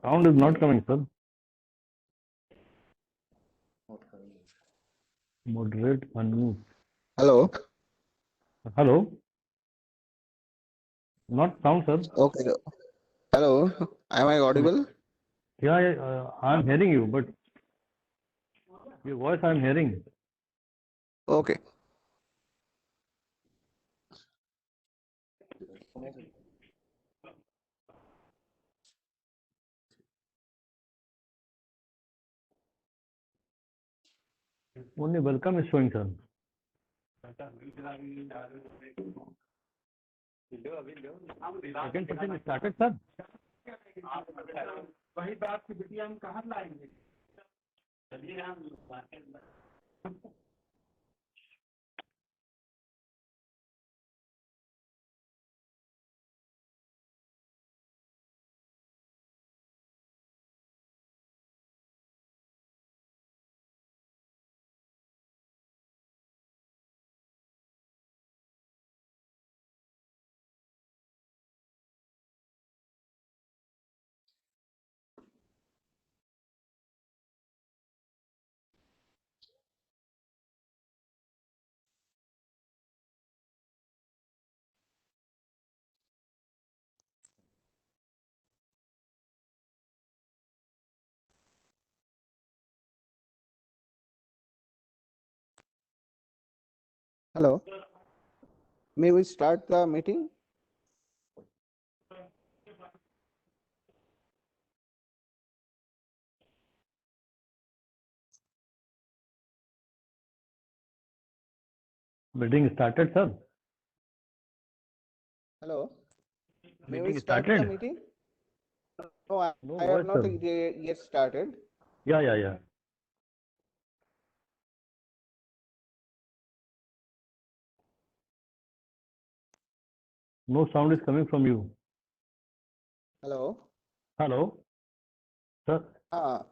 Sound is not coming, sir. Moderate unmute. Hello. Hello. Not sound, sir. Okay. Hello. Am I audible? Yeah, I'm hearing you, but your voice I'm hearing. Okay. Only welcome is showing, sir. Second session is started, sir. वही बात की बिटिया हम कहाँ लाएंगे? चलिए हम Hello. May we start the meeting? Meeting started, sir. Hello. May we Meeting start the started. meeting? No, I No have voice, not sir. yet started. Yeah. No sound is coming from you. Hello. Hello, sir. हाँ.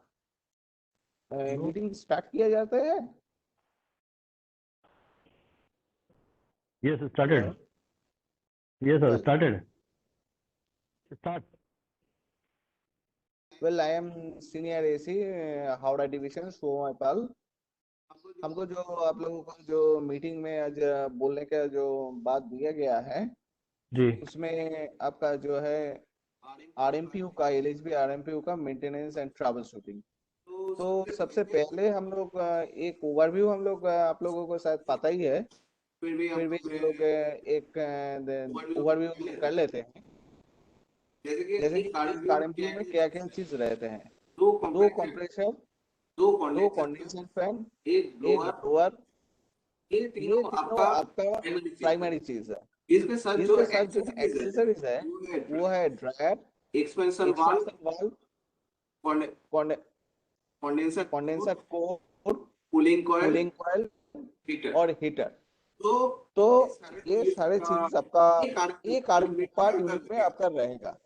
No. Meeting start किया जाता है? Yes, started. Hello. Yes, sir. Well. Started. Start. Well, I am senior AC Howrah division Soma Pal. हमको जो आप लोगों को जो मीटिंग में आज बोलने का जो बात दिया गया है, जी. उसमें आपका जो है आरएमपीयू का एलएचबी आरएमपीयू का मेंटेनेंस एंड ट्रबल शूटिंग. तो सबसे पहले हम लोग एक ओवरव्यू हम लोग आप लोगों को शायद पता ही है, फिर भी हम लोग एक ओवरव्यू कर लेते हैं. जैसे कि एक आरएमपीयू में क्या क्या चीज रहते हैं. दो कंप्रेसर, दो कंडेंसर फैन, एक ब्लोअर. ये तीनों आपका प्राइमरी चीज है. इसके साथ जो एक्सेसरीज है वो है dryer, expansion valve, condenser core, cooling coil और हीटर. तो ये सारे चीज आपका एक पर यूनिट में आपका रहेगा.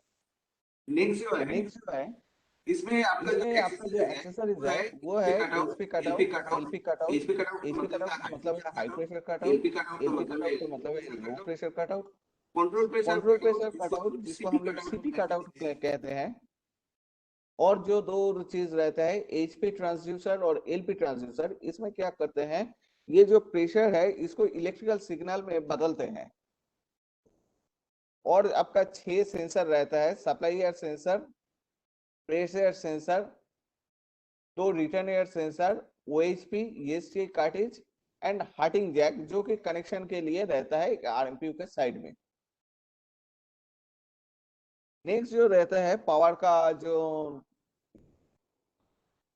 नेक्स्ट जो है इसमें आपका जो एक्सेसरीज है वो है HP cutout, LP cutout. HP cutout का मतलब है high pressure cutout, LP cutout का मतलब है low pressure cutout, control pressure cutout जिसको हम लोग सीपी कटआउट कहते हैं. और जो दो चीज रहता है एचपी ट्रांसड्यूसर और एलपी ट्रांसड्यूसर, इसमें क्या करते हैं, ये जो प्रेशर है इसको इलेक्ट्रिकल सिग्नल में बदलते हैं. और आपका 6 सेंसर रहता है, supply air sensor, pressure sensor, तो return air sensor, OHP, EST cartridge and Harting jack जो कि कनेक्शन के लिए रहता है आरएमपीयू के साइड में. नेक्स्ट जो रहता है पावर का जो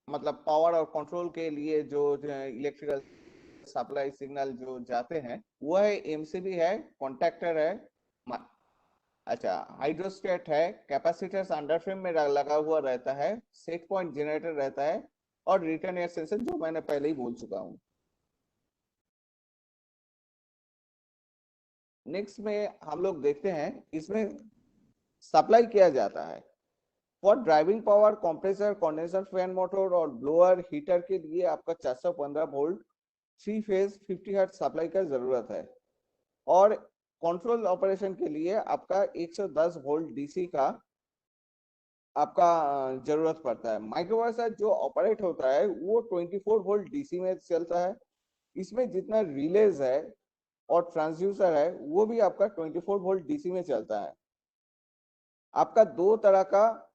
मतलब पावर और कंट्रोल के लिए जो इलेक्ट्रिकल सप्लाई सिग्नल जो जाते हैं वो है एमसीबी है, कॉन्टैक्टर है, अच्छा हाइड्रोस्टेट है, कैपेसिटर्स अंडरफ्रेम में लगा हुआ रहता है, सेट पॉइंट जनरेटर रहता है और रिटर्न एयर सेंसर जो मैंने पहले ही बोल चुका हूं. नेक्स्ट में हम लोग देखते हैं इसमें सप्लाई किया जाता है for driving power, compressor, condenser fan motor और ब्लोअर हीटर के लिए आपका 415 वोल्ट 3 फेज 50 हर्ट्ज सप्लाई का जरूरत है. और कंट्रोल ऑपरेशन के लिए आपका 110 वोल्ट डीसी का आपका जरूरत पड़ता है। माइक्रोप्रोसेसर जो ऑपरेट होता है वो 24 वोल्ट डीसी में चलता है। इसमें जितना रिलेज है और ट्रांसड्यूसर है वो भी आपका 24 वोल्ट डीसी में चलता है। आपका दो तरह का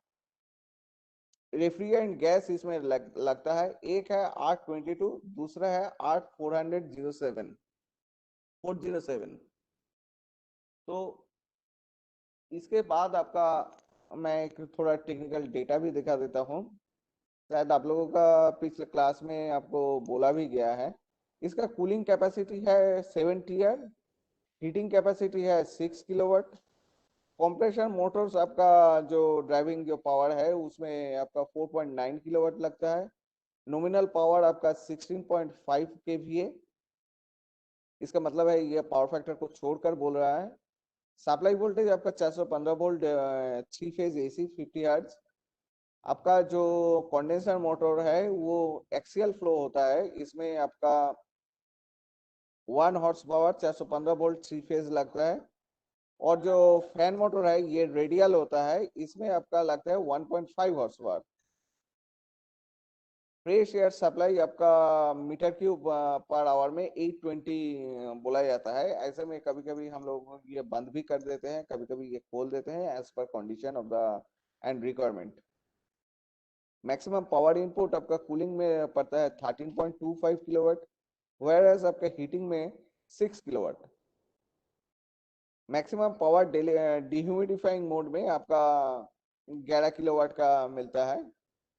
रेफ्रिजरेंट गैस इसमें लगता है। एक है R22, दूसरा है R407। तो इसके बाद आपका मैं एक थोड़ा टेक्निकल डेटा भी दिखा देता हूँ। शायद आप लोगों का पिछले क्लास में आपको बोला भी गया है। इसका कूलिंग कैपेसिटी है 7 टीयर, हीटिंग कैपेसिटी है 6 किलोवाट। कंप्रेशर मोटर्स आपका जो ड्राइविंग जो पावर है उसमें आपका 4.9 किलोवाट लगता है। नॉमिनल पावर आपका 16.5 केवीए। इसका मतलब है ये पावर फैक्टर को छोड़कर बोल रहा है। सप्लाई वोल्टेज आपका 415 वोल्ट 3 फेज एसी 50 हर्ट्ज। आपका जो कंडेंसर मोटर है वो एक्सियल फ्लो होता है। इसमें आपका 1 हॉर्स पावर 415 वोल्ट 3 फेज लगता है। और जो फैन मोटर है ये रेडियल होता है। इसमें आपका लगता है 1.5 horse power. Fresh air supply आपका मीटर क्यूब पर आवर में 820 बोला जाता है। ऐसे में कभी कभी हम लोग ये बंद भी कर देते हैं, कभी कभी ये खोल देते हैं as per condition of the end requirement. Maximum power input आपका कूलिंग में पड़ता है 13.25 किलोवाट, वेयर आपका हीटिंग में 6 किलोवाट। मैक्सिमम पावर डिह्यूमिडिफाइंग मोड में आपका 11 किलोवाट का मिलता है।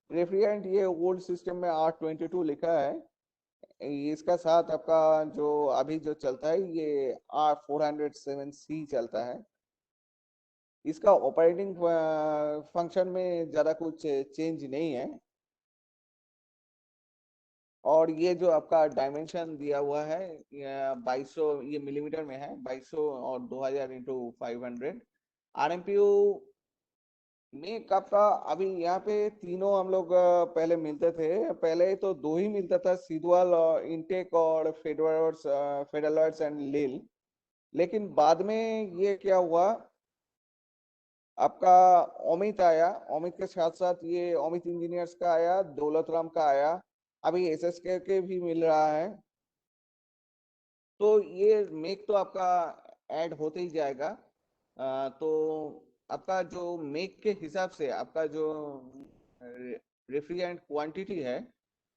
रेफ्रिजरेंट ये ओल्ड सिस्टम में R22 लिखा है। इसका साथ आपका जो अभी जो चलता है ये R407C चलता है। इसका ऑपरेटिंग फंक्शन में ज्यादा कुछ चेंज नहीं है। और ये जो आपका डायमेंशन दिया हुआ है 2200 ये मिलीमीटर में है, 2200 और 2000 इंटू 500। RMPU में आपका अभी यहाँ पे तीनों हम लोग पहले मिलते थे। पहले तो दो ही मिलता था, सिद्वाल और इंटेक और फेडरल्स एंड लील। लेकिन बाद में ये क्या हुआ, आपका अमित आया। अमित के साथ साथ ये अमित इंजीनियर्स का आया, दौलत राम का आया, अभी SSK के भी मिल रहा है। तो ये मेक तो आपका ऐड होते ही जाएगा। तो आपका जो मेक के हिसाब से आपका जो रेफ्रिजरेंट क्वांटिटी है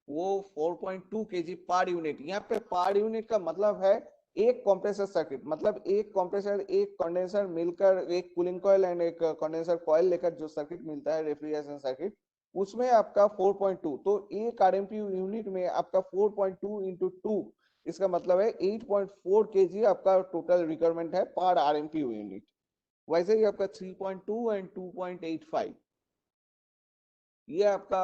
वो 4.2 केजी पर यूनिट। यहाँ पे पर यूनिट का मतलब है एक कंप्रेसर सर्किट, मतलब एक कंप्रेसर एक कंडेंसर मिलकर, एक कूलिंग कॉइल एंड एक कंडेंसर कॉइल लेकर जो सर्किट मिलता है रेफ्रिजरेशन सर्किट, उसमें आपका 4.2। तो एक RMPU यूनिट में आपका 4.2 इंटू 2, इसका मतलब है 8.4 केजी आपका टोटल रिक्वायरमेंट है पर RMPU यूनिट। वैसे ही आपका 3.2 एंड 2.85 ये आपका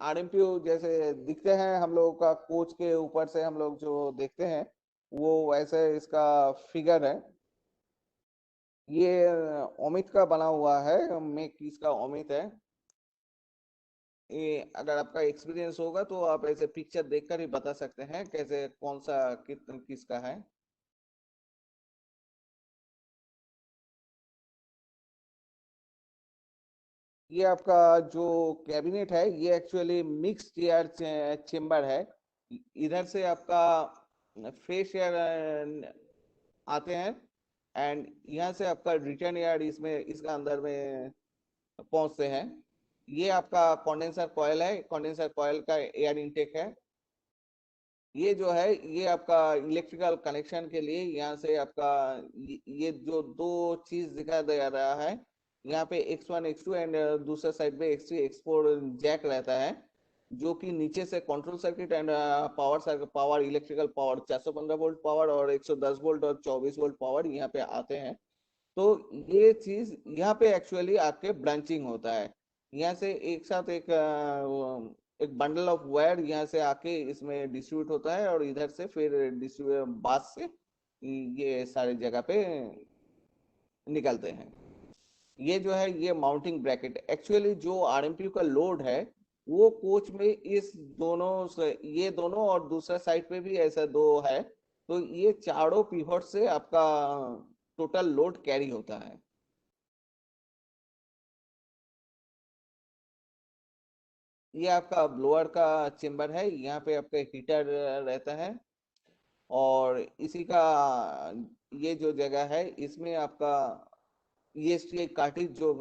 RMPU जैसे दिखते हैं हम लोगों का कोच के ऊपर से हम लोग जो देखते हैं वो वैसे इसका फिगर है। ये अमित का बना हुआ है, मेक इसका अमित है। ये अगर आपका एक्सपीरियंस होगा तो आप ऐसे पिक्चर देखकर ही बता सकते हैं कैसे कौन सा किसका है। ये आपका जो कैबिनेट है ये एक्चुअली मिक्स एयर चेम्बर है। इधर से आपका फ्रेश एयर आते हैं एंड यहाँ से आपका रिटर्न एयर इसमें इसका अंदर में पहुंचते हैं। ये आपका कंडेंसर कॉइल है, कंडेंसर कॉइल का एयर इनटेक है। ये जो है ये आपका इलेक्ट्रिकल कनेक्शन के लिए यहाँ से आपका ये जो दो चीज दिखाई दे रहा है, यहाँ पे X1 X2 एंड दूसरे साइड पे X3 X4 जैक रहता है, जो कि नीचे से control circuit and power electrical power 415 volt power और 110 वोल्ट और 24 वोल्ट पावर यहाँ पे आते हैं। तो ये चीज यहाँ पे एक्चुअली आपके ब्रांचिंग होता है। यहाँ से एक साथ एक बंडल ऑफ वायर यहाँ से आके इसमें डिस्ट्रीब्यूट होता है और इधर से फिर डिस्ट्रीब्यूट बास से ये सारे जगह पे निकलते हैं। ये जो है ये माउंटिंग ब्रैकेट एक्चुअली जो RMPU का लोड है वो कोच में इस दोनों से, ये दोनों और दूसरा साइड पे भी ऐसा दो है। तो ये चारों पिवट से आपका टोटल लोड कैरी होता है। ये आपका ब्लोअर का चेम्बर है, यहाँ पे आपका हीटर रहता है। और इसी का ये जो जगह है इसमें आपका ESTI कार्ट्रिज जो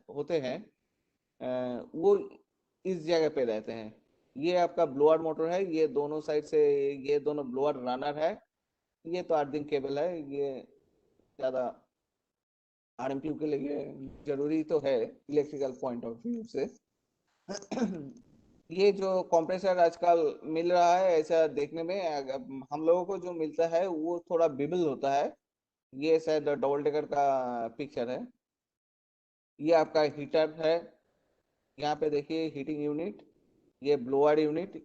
होते हैं वो इस जगह पे रहते हैं। ये आपका ब्लोअर मोटर है, ये दोनों साइड से ये दोनों ब्लोअर रनर है। ये तो अर्थिंग केबल है, ये ज्यादा RMQ के लिए जरूरी तो है इलेक्ट्रिकल पॉइंट ऑफ व्यू से। ये जो कंप्रेसर आजकल मिल रहा है ऐसा देखने में, हम लोगों को जो मिलता है वो थोड़ा बिबल होता है। ये शायद डबल डेकर का पिक्चर है। ये आपका हीटर है, यहाँ पे देखिए हीटिंग यूनिट, ये ब्लोअर यूनिट।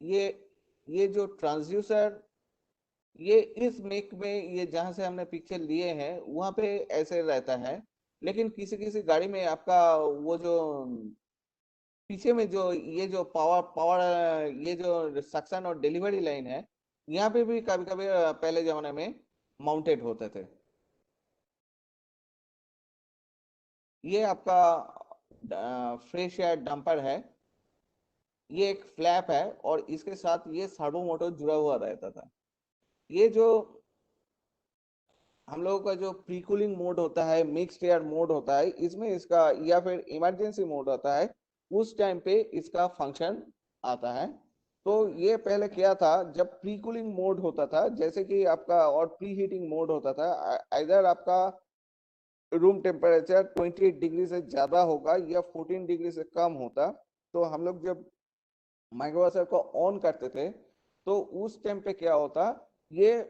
ये ये जो ट्रांसड्यूसर, ये इस मेक में, ये जहां से हमने पिक्चर लिए हैं वहां पे ऐसे रहता है। लेकिन किसी किसी गाड़ी में आपका वो जो पीछे में जो ये जो पावर पावर ये जो सक्शन और डिलीवरी लाइन है, यहाँ पे भी कभी कभी पहले जमाने में माउंटेड होते थे। ये आपका फ्रेश एयर डंपर है। ये एक फ्लैप है और इसके साथ ये सर्वो मोटर जुड़ा हुआ रहता था। ये जो हम लोगों का जो प्री कूलिंग मोड होता है, मिक्स्ड एयर मोड होता है, इसमें इसका या फिर इमरजेंसी मोड होता है, उस टाइम पे इसका फंक्शन आता है। तो ये पहले क्या था, जब प्री कूलिंग मोड होता था जैसे कि आपका, और प्री हीटिंग मोड होता था, इधर आपका रूम टेम्परेचर 28 डिग्री से ज्यादा होगा या 14 डिग्री से कम होता, तो हम लोग जब माइक्रोवेव को ऑन करते थे तो उस टाइम पे क्या होता, ये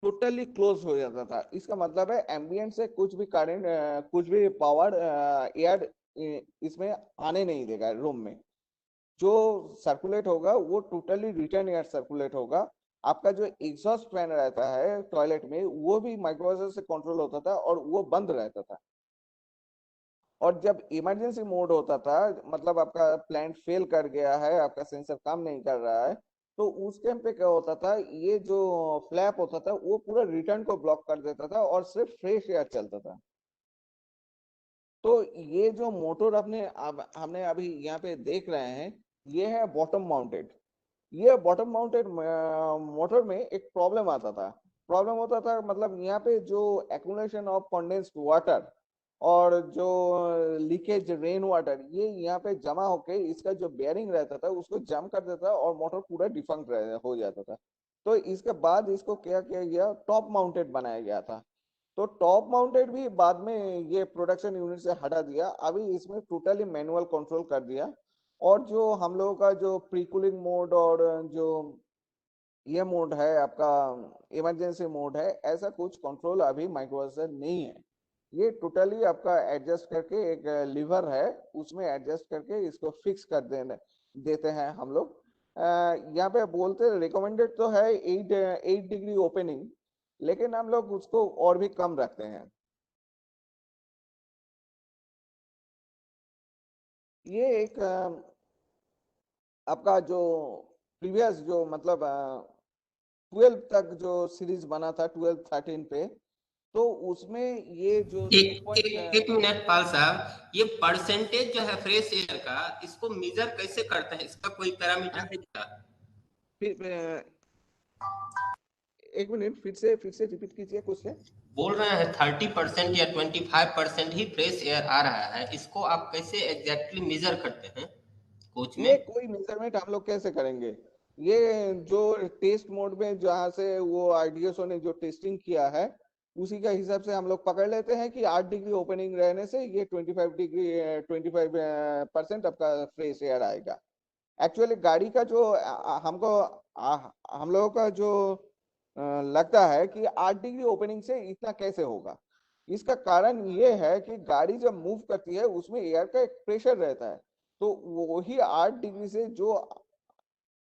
टोटली क्लोज हो जाता था। इसका मतलब है एम्बियंट से कुछ भी करंट, कुछ भी पावर एयर इसमें आने नहीं देगा रूम में। जो सर्कुलेट होगा वो टोटली रिटर्न एयर सर्कुलेट होगा। आपका जो एग्जॉस्ट फैन रहता है टॉयलेट में वो भी माइक्रोवेव से कंट्रोल होता था और वो बंद रहता था। और जब इमरजेंसी मोड होता था, मतलब आपका प्लांट फेल कर गया है, आपका सेंसर काम नहीं कर रहा है, तो उस टाइम पे क्या होता था, ये जो फ्लैप होता था वो पूरा रिटर्न को ब्लॉक कर देता था और सिर्फ फ्रेश एयर चलता था। तो ये जो मोटर अपने हमने अभी यहाँ पे देख रहे हैं, ये है बॉटम माउंटेड। ये बॉटम माउंटेड मोटर में एक प्रॉब्लम आता था। प्रॉब्लम होता था मतलब यहाँ पे जो एक्यूमुलेशन ऑफ कंडेंस्ड वाटर और जो लीकेज रेन वाटर, ये यहाँ पे जमा होके इसका जो बेयरिंग रहता था उसको जम कर देता और मोटर पूरा डिफंक्ट हो जाता था। तो इसके बाद इसको क्या किया गया, टॉप माउंटेड बनाया गया था। तो टॉप माउंटेड भी बाद में ये प्रोडक्शन यूनिट से हटा दिया, अभी इसमें टोटली मैनुअल कंट्रोल कर दिया। और जो हम लोगों का जो प्री कूलिंग मोड और जो ये मोड है आपका इमरजेंसी मोड है, ऐसा कुछ कंट्रोल अभी माइक्रोवेव से नहीं है। ये टोटली आपका एडजस्ट करके एक लीवर है, उसमें एडजस्ट करके इसको फिक्स कर देने देते हैं हम लोग। यहाँ पे बोलते रिकमेंडेड तो है 8 डिग्री ओपनिंग, लेकिन हम लोग उसको और भी कम रखते हैं। ये एक आपका जो प्रीवियस जो मतलब 12 तक जो सीरीज बना था, 12-13 पे, तो उसमें ये जो एक मिनट पाल साहब, ये परसेंटेज जो है फ्रेश एयर का, इसको मेजर कैसे करते हैं? इसका कोई पैरामीटर है क्या? फिर एक मिनट, फिर से रिपीट कीजिए क्वेश्चन। बोल रहे हैं 30% या 25% ही फ्रेश एयर आ रहा है, इसको आप कैसे एग्जैक्टली मेजर करते हैं कोच में? ये कोई मेजरमेंट हम लोग कैसे करेंगे? ये जो टेस्ट मोड में जहाँ से वो आईडीएसओ ने जो टेस्टिंग किया है उसी का हिसाब से हम लोग पकड़ लेते हैं कि 8 डिग्री ओपनिंग रहने से ये 25% आपका फ्रेश एयर आएगा। एक्चुअली गाड़ी का जो हमको हम लोगों का जो लगता है कि 8 डिग्री ओपनिंग से इतना कैसे होगा, इसका कारण ये है कि गाड़ी जब मूव करती है उसमें एयर का एक प्रेशर रहता है। तो वही 8 डिग्री से जो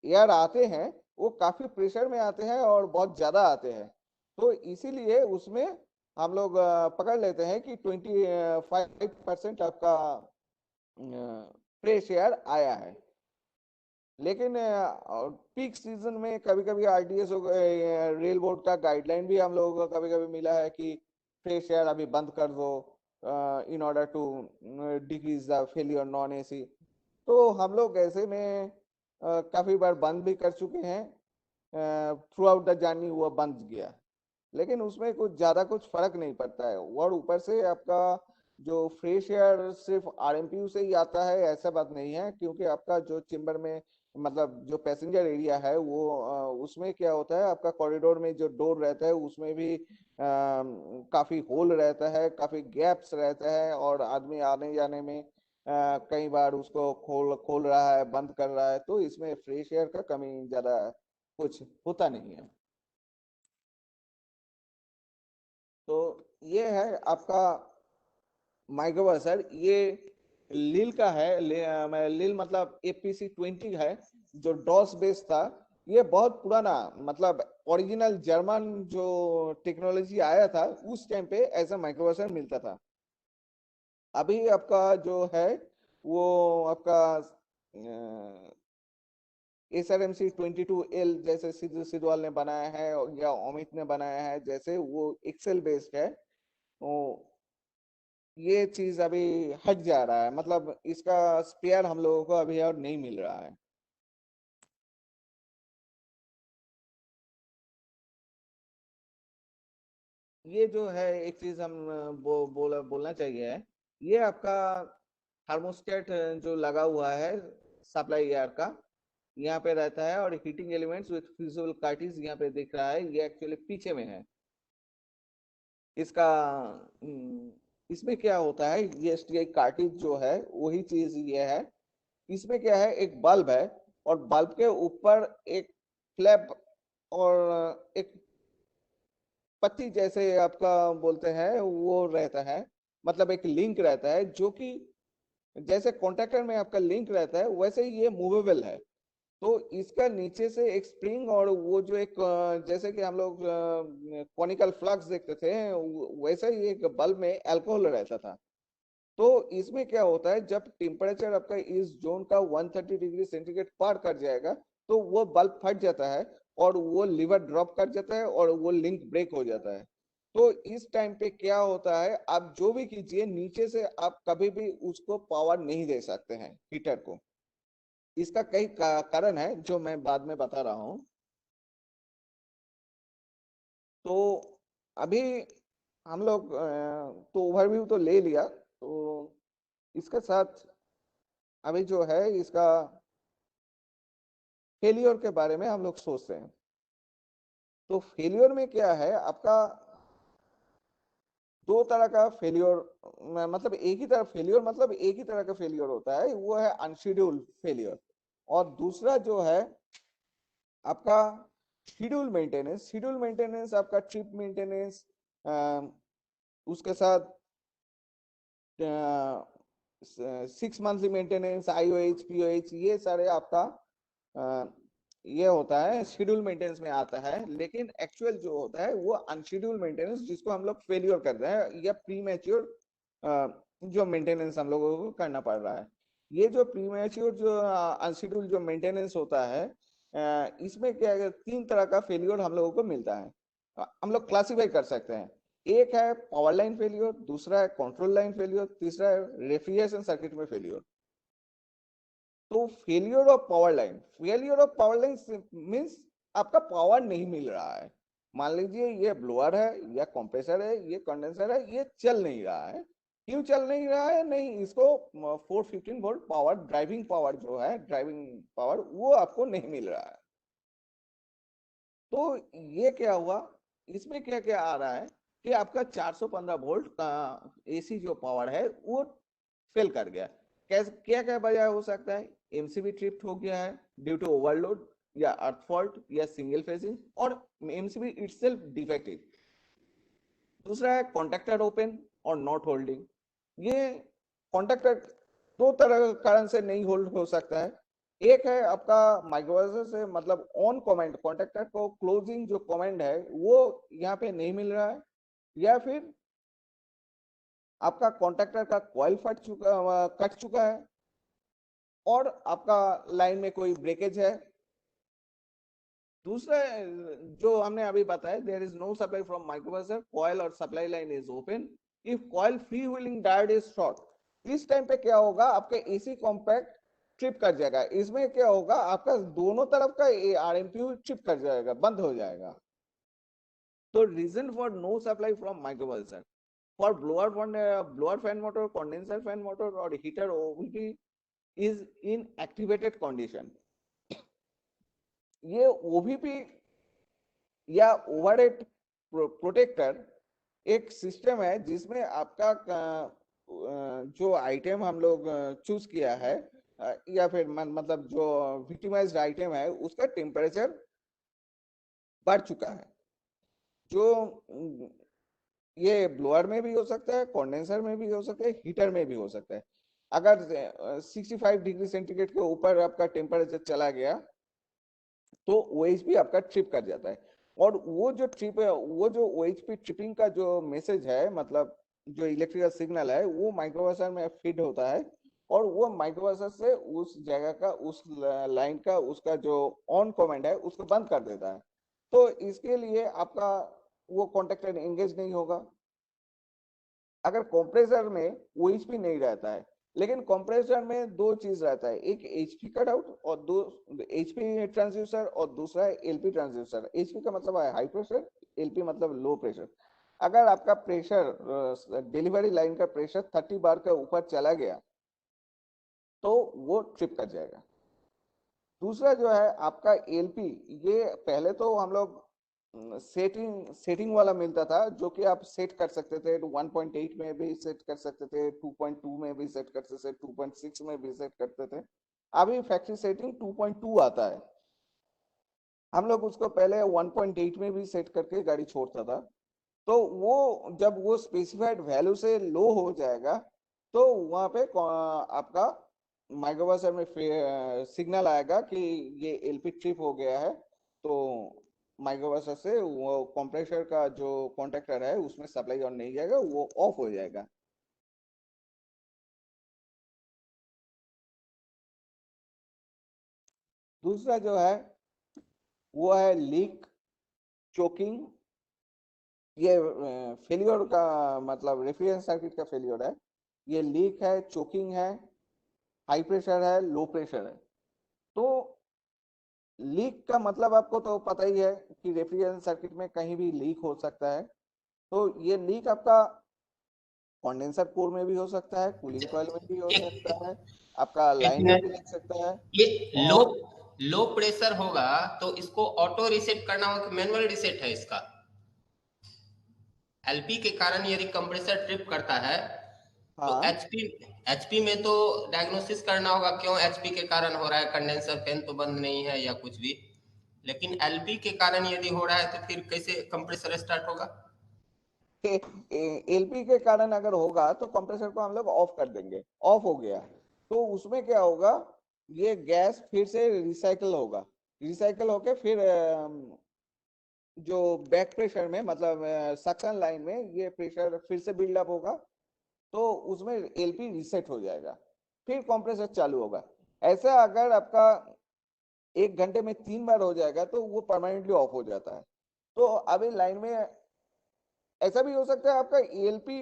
एयर आते हैं वो काफी प्रेशर में आते हैं और बहुत ज्यादा आते हैं। तो इसीलिए उसमें हम लोग पकड़ लेते हैं कि 25% आपका फ्रेश एयर आया है। लेकिन पीक सीजन में कभी कभी आरडीएस रेल बोर्ड का गाइडलाइन भी हम लोगों को कभी कभी मिला है कि फ्रेश एयर अभी बंद कर दो in order to decrease the failure non AC. तो हम लोग ऐसे में काफी बार बंद भी कर चुके हैं, थ्रू आउट द जर्नी वो बंद गया, लेकिन उसमें कुछ फर्क नहीं पड़ता है। और ऊपर से आपका जो फ्रेश एयर सिर्फ आरएमपीयू से ही आता है ऐसा बात नहीं है, क्योंकि आपका जो चेम्बर में मतलब जो पैसेंजर एरिया है वो उसमें क्या होता है, आपका कॉरिडोर में जो डोर रहता है उसमें भी काफी होल रहता है, काफी गैप्स रहता है, और आदमी आने जाने में कई बार उसको खोल खोल रहा है, बंद कर रहा है, तो इसमें फ्रेश एयर का कमी ज्यादा कुछ होता नहीं है। तो ये है आपका माइक्रोप्रोसेसर। ये लील का है, लील मतलब APC20 है, जो डॉस बेस्ड था। ये बहुत पुराना मतलब ओरिजिनल जर्मन जो टेक्नोलॉजी आया था उस टाइम पे ऐसा माइक्रोप्रोसेसर मिलता था। अभी आपका जो है वो आपका SRMC22L जैसे सिद्धू सिद्धवाल ने बनाया है या अमित ने बनाया है, जैसे वो एक्सेल बेस्ड है। वो ये चीज अभी हट जा रहा है, मतलब इसका स्पेयर हम लोगों को अभी और नहीं मिल रहा है। ये जो है एक चीज हम बोलना चाहिए है, ये आपका थर्मोस्टेट जो लगा हुआ है सप्लाई एयर का यहाँ पे रहता है, और heating elements with fusible cartridge यहाँ पे दिख रहा है, ये एक्चुअली पीछे में है इसका। इसमें क्या होता है, ये STI कार्टिज जो है वही चीज ये है। इसमें क्या है, एक बल्ब है, और बल्ब के ऊपर एक फ्लैप और एक पत्ती जैसे आपका बोलते हैं वो रहता है, मतलब एक लिंक रहता है, जो कि जैसे कॉन्ट्रैक्टर में आपका लिंक रहता है वैसे ही ये मूवेबल है। तो इसका नीचे से एक स्प्रिंग, और वो जो एक जैसे कि हम लोग कॉनिकल फ्लक्स देखते थे वैसा ही एक बल्ब में अल्कोहल रहता था। तो इसमें क्या होता है, जब टेम्परेचर आपका इस जोन का 130 डिग्री सेंटीग्रेड पार कर जाएगा तो वो बल्ब फट जाता है, और वो लीवर ड्रॉप कर जाता है, और वो लिंक ब्रेक हो जाता है। तो इस टाइम पे क्या होता है, आप जो भी कीजिए नीचे से आप कभी भी उसको पावर नहीं दे सकते हैं हीटर को। इसका कई कारण है जो मैं बाद में बता रहा हूँ। तो अभी हम लोग तो ओवरव्यू तो ले लिया, तो इसके साथ अभी जो है इसका फेलियर के बारे में हम लोग सोचते हैं। तो फेलियर में क्या है आपका, दो तरह का फेलियर, मतलब एक ही तरह फेलियर, मतलब एक ही तरह का फेलियर होता है, वो है अनशेड्यूल्ड फेलियर। और दूसरा जो है आपका शेड्यूल मेंटेनेंस आपका ट्रिप मेंटेनेंस, उसके साथ 6 मंथली मेंटेनेंस, IOH POH, ये सारे आपका ये होता है शेड्यूल मेंटेनेंस में आता है। लेकिन एक्चुअल जो होता है वो अनशेड्यूल मेंटेनेंस, जिसको हम लोग फेलियर कर रहे हैं, या प्री मैच्योर जो मेंटेनेंस हम लोगों को करना पड़ रहा है। ये जो प्री मैच्योर जो अनशेड्यूल जो मेंटेनेंस होता है, इसमें क्या है, 3 तरह का फेलियर हम लोगों को मिलता है। हम लोग क्लासिफाई कर सकते हैं। एक है पावर लाइन फेलियर, दूसरा है कंट्रोल लाइन फेलियर, तीसरा है रेफ्रिजरेशन सर्किट में फेलियर। तो failure of power line means आपका पावर नहीं मिल रहा है। मान लीजिए ये ब्लोअर है या कंप्रेसर है, ये कंडेंसर है, ये चल नहीं रहा है। क्यों चल नहीं रहा है, नहीं, इसको 415 वोल्ट पावर, ड्राइविंग पावर जो है, ड्राइविंग पावर वो आपको नहीं मिल रहा है। तो ये क्या हुआ, इसमें क्या क्या आ रहा है कि आपका 415 वोल्ट का AC जो पावर है वो फेल कर गया। कैसे, क्या क्या वजह हो सकता है, MCB ट्रिप्ड हो गया है ड्यू टू ओवरलोड, या अर्थ फॉल्ट, या सिंगल फेजिंग, और MCB इटसेल्फ डिफेक्टिव। दूसरा है कॉन्टैक्टर ओपन और नॉट होल्डिंग। ये कॉन्टैक्टर दो तरह के कारण से नहीं होल्ड हो सकता है। एक है आपका माइक्रोप्रोसेसर से मतलब ऑन कमांड, कॉन्टैक्टर को क्लोजिंग जो कमांड है वो यहाँ पे नहीं मिल रहा है, या फिर आपका कॉन्टैक्टर का कॉइल कट चुका है, और आपका लाइन में कोई ब्रेकेज है। दूसरा जो हमने अभी बताया, there is no supply from microprocessor, coil और supply line is open, if coil free wheeling diode is short. इस टाइम पे क्या होगा, आपके AC कॉम्पैक्ट ट्रिप कर जाएगा। इसमें क्या होगा, आपका दोनों तरफ का RMPU ट्रिप कर जाएगा, बंद हो जाएगा। तो reason for no supply from microprocessor for blower fan motor, condenser fan motor or heater OVP is in activated condition. ये OVP या ओवरहेड प्रोटेक्टर एक सिस्टम है जिसमें आपका जो आइटम हम लोग चूज किया है या फिर मतलब जो विक्टिमाइज्ड आइटम है उसका टेम्परेचर बढ़ चुका है। जो ये ब्लोअर में भी हो सकता है, कंडेंसर में भी हो सकता है, हीटर में भी हो सकता है। अगर 65 डिग्री सेंटीग्रेड के ऊपर आपका टेम्परेचर चला गया तो OHP आपका ट्रिप कर जाता है। और वो जो ट्रिप है, वो जो OHP ट्रिपिंग का जो मैसेज है, मतलब जो इलेक्ट्रिकल सिग्नल है, वो माइक्रोप्रोसेसर में फीड होता है और वो माइक्रोप्रोसेसर से उस जगह का, उस लाइन का, उसका जो ऑन कमांड है उसको बंद कर देता है। तो इसके लिए आपका वो कॉन्टेक्टर एंगेज नहीं होगा। अगर कंप्रेसर में OHP नहीं रहता है, लेकिन कंप्रेसर में दो चीज रहता है, एक HP कट आउट और दो HP ट्रांसड्यूसर और दूसरा है LP ट्रांसड्यूसर। HP का मतलब है हाई प्रेशर, LP मतलब लो प्रेशर। अगर आपका प्रेशर डिलीवरी लाइन का प्रेशर 30 बार के ऊपर चला गया तो वो ट्रिप कर जाएगा। दूसरा जो है आपका LP, ये पहले तो हम लोग सेटिंग वाला मिलता था, जो कि आप सेट कर सकते थे, 1.8 में भी सेट कर सकते थे, 2.2 में भी सेट कर सकते थे, 2.6 में भी सेट करते थे। अभी फैक्ट्री सेटिंग 2.2 आता है। हम लोग उसको पहले 1.8 में भी सेट करके गाड़ी छोड़ता था। तो वो जब वो स्पेसिफाइड वैल्यू से लो हो जाएगा तो वहां पे आपका माइक्रोप्रोसेसर में सिग्नल आएगा कि ये LP ट्रिप हो गया है। तो माइक्रोप्रोसेसर से वो कंप्रेसर का जो कॉन्टेक्टर है उसमें सप्लाई ऑन नहीं जाएगा, वो ऑफ हो जाएगा। दूसरा जो है वो है लीक, चोकिंग। ये फेलियर का मतलब रेफ्रिजरेशन सर्किट का फेलियर है। ये लीक है, चोकिंग है, हाई प्रेशर है, लो प्रेशर है। तो लीक का मतलब आपको तो पता ही है कि रेफ्रिजरेशन सर्किट में कहीं भी लीक हो सकता है। तो ये लीक आपका कंडेंसर कोर में भी हो सकता है, कूलिंग कॉइल में भी हो सकता है, आपका एक लाइन में भी मिनट, लग सकता है। ये लो और लो प्रेशर होगा तो इसको ऑटो रिसेट करना होगा कि मैनुअल रिसेट है इसका? LP के कारण यदि कंप्रेसर ट्रिप करता है तो हाँ, HP में तो डायग्नोसिस करना होगा क्यों HP के कारण हो रहा है, कंडेंसर फैन तो बंद नहीं है या कुछ भी। लेकिन LP के कारण यदि हो रहा है तो फिर कैसे कंप्रेसर स्टार्ट होगा? LP के कारण अगर होगा तो कंप्रेसर को हम लोग ऑफ कर देंगे। ऑफ हो गया तो उसमें क्या होगा, ये गैस फिर से रिसाइकल होगा। रिसाइकल होके फिर जो बैक प्रेशर में, मतलब सक्शन लाइन में ये प्रेशर फिर से बिल्डअप होगा, तो उसमें LP रिसेट हो जाएगा, फिर कंप्रेसर चालू होगा। ऐसा अगर आपका 1 घंटे में 3 बार हो जाएगा तो वो परमानेंटली ऑफ हो जाता है। तो अभी लाइन में ऐसा भी हो सकता है आपका ELP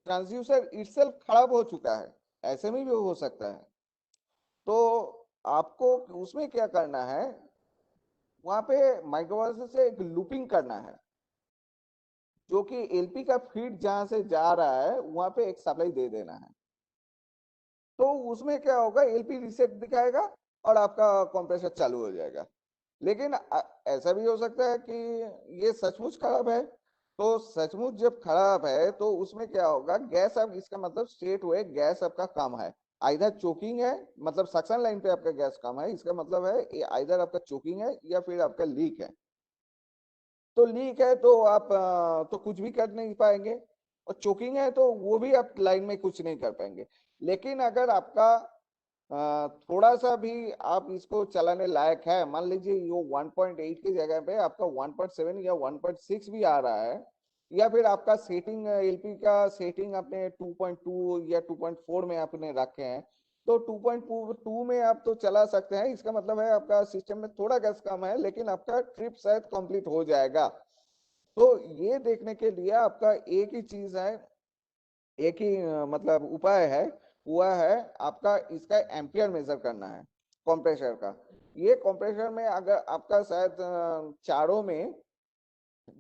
ट्रांसड्यूसर इटसेल्फ खराब हो चुका है, ऐसे में भी हो सकता है। तो आपको उसमें क्या करना है, वहां पे माइक्रोप्रोसेसर से एक लूपिंग करना है, जो कि LP का फीड जहां से जा रहा है वहां पे एक सप्लाई दे देना है। तो उसमें क्या होगा, LP रिसेट दिखाएगा और आपका कंप्रेसर चालू हो जाएगा। लेकिन ऐसा भी हो सकता है कि ये सचमुच खराब है। तो सचमुच जब खराब है तो उसमें क्या होगा, गैस, अब इसका मतलब स्ट्रेट हुए गैस आपका कम है, आइधर चोकिंग है, मतलब सक्शन लाइन पे आपका गैस कम है, इसका मतलब है आइधर आपका चोकिंग है या फिर आपका लीक है। तो लीक है तो आप तो कुछ भी कर नहीं पाएंगे, और चोकिंग है तो वो भी आप लाइन में कुछ नहीं कर पाएंगे। लेकिन अगर आपका थोड़ा सा भी आप इसको चलाने लायक है, मान लीजिए ये 1.8 की जगह पे आपका 1.7 या 1.6 भी आ रहा है, या फिर आपका सेटिंग LP का सेटिंग आपने 2.2 या 2.4 में आपने रखे हैं, तो 2.2 में आप तो चला सकते हैं। इसका मतलब है आपका सिस्टम में थोड़ा गैस कम है लेकिन आपका ट्रिप शायद कंप्लीट हो जाएगा। तो ये देखने के लिए आपका एक ही चीज है, एक ही मतलब उपाय है हुआ है आपका, इसका एम्पियर मेजर करना है कंप्रेसर का। ये कंप्रेसर में अगर आपका शायद चारों में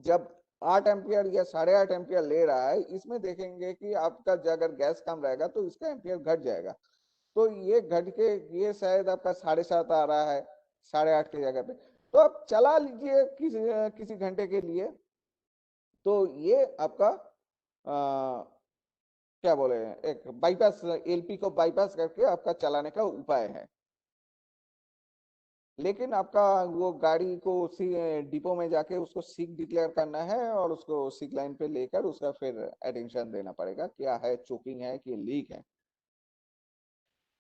जब 8 एम्पियर या 8.5 एम्पियर ले रहा है, इसमें देखेंगे कि आपका अगर गैस कम रहेगा तो इसका एम्पियर घट जाएगा। तो ये घट के ये शायद आपका 7.5 आ रहा है 8.5 की जगह पे। तो आप चला लीजिए किसी घंटे के लिए, तो ये आपका क्या बोले, एक बाईपास, एलपी को बाईपास करके आपका चलाने का उपाय है। लेकिन आपका वो गाड़ी को उसी डिपो में जाके उसको सीक डिक्लेयर करना है और उसको सीक लाइन पे लेकर उसका फिर अटेंशन देना पड़ेगा, क्या है, चोकिंग है कि लीक है।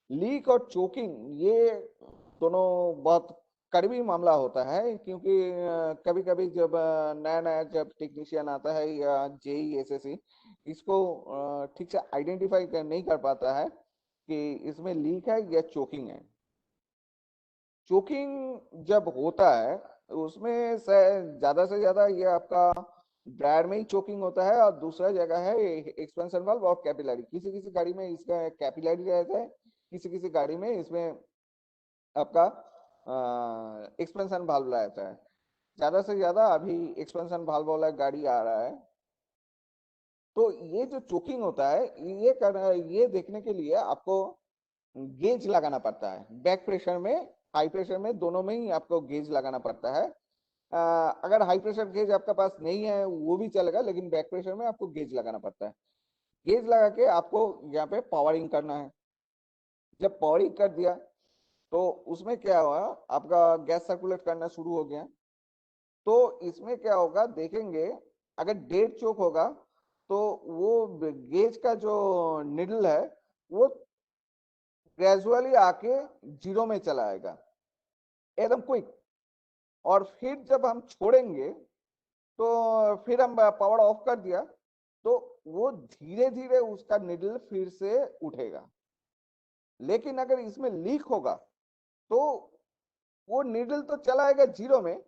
लीक और चोकिंग ये दोनों बहुत कड़वी मामला होता है, क्योंकि कभी कभी जब नया नया जब टेक्नीशियन आता है या जेई एसएससी इसको ठीक से आइडेंटिफाई नहीं कर पाता है कि इसमें लीक है या चोकिंग है। चोकिंग जब होता है उसमें ज्यादा से ज्यादा ये आपका ड्रायर में ही चोकिंग होता है, और दूसरा जगह है एक्सपेंशन वाल्व और कैपिलरी। किसी किसी गाड़ी में इसका कैपिलरी रहता है, किसी किसी गाड़ी में इसमें आपका एक्सपेंशन वाल्व रहता है। ज्यादा से ज्यादा अभी एक्सपेंशन वाल्व वाला गाड़ी आ रहा है। तो ये जो चोकिंग होता है ये देखने के लिए आपको गेज लगाना पड़ता है। बैक प्रेशर में, हाई प्रेशर में, दोनों में ही आपको गेज लगाना पड़ता है। अगर हाई प्रेशर गेज आपके पास नहीं है वो भी चलेगा, लेकिन बैक प्रेशर में आपको गेज लगाना पड़ता है। गेज लगा के आपको यहाँ पे पावरिंग करना है। जब पावरिंग कर दिया तो उसमें क्या हुआ, आपका गैस सर्कुलेट करना शुरू हो गया। तो इसमें क्या होगा देखेंगे, अगर डेड चोक होगा तो वो गेज का जो निडल है वो ग्रेजुअली आके जीरो में चला आएगा एकदम क्विक। और फिर जब हम छोड़ेंगे तो फिर हम पावर ऑफ कर दिया तो वो धीरे धीरे उसका निडल फिर से उठेगा। लेकिन अगर इसमें लीक होगा तो वो निडल तो चला आएगा जीरो में,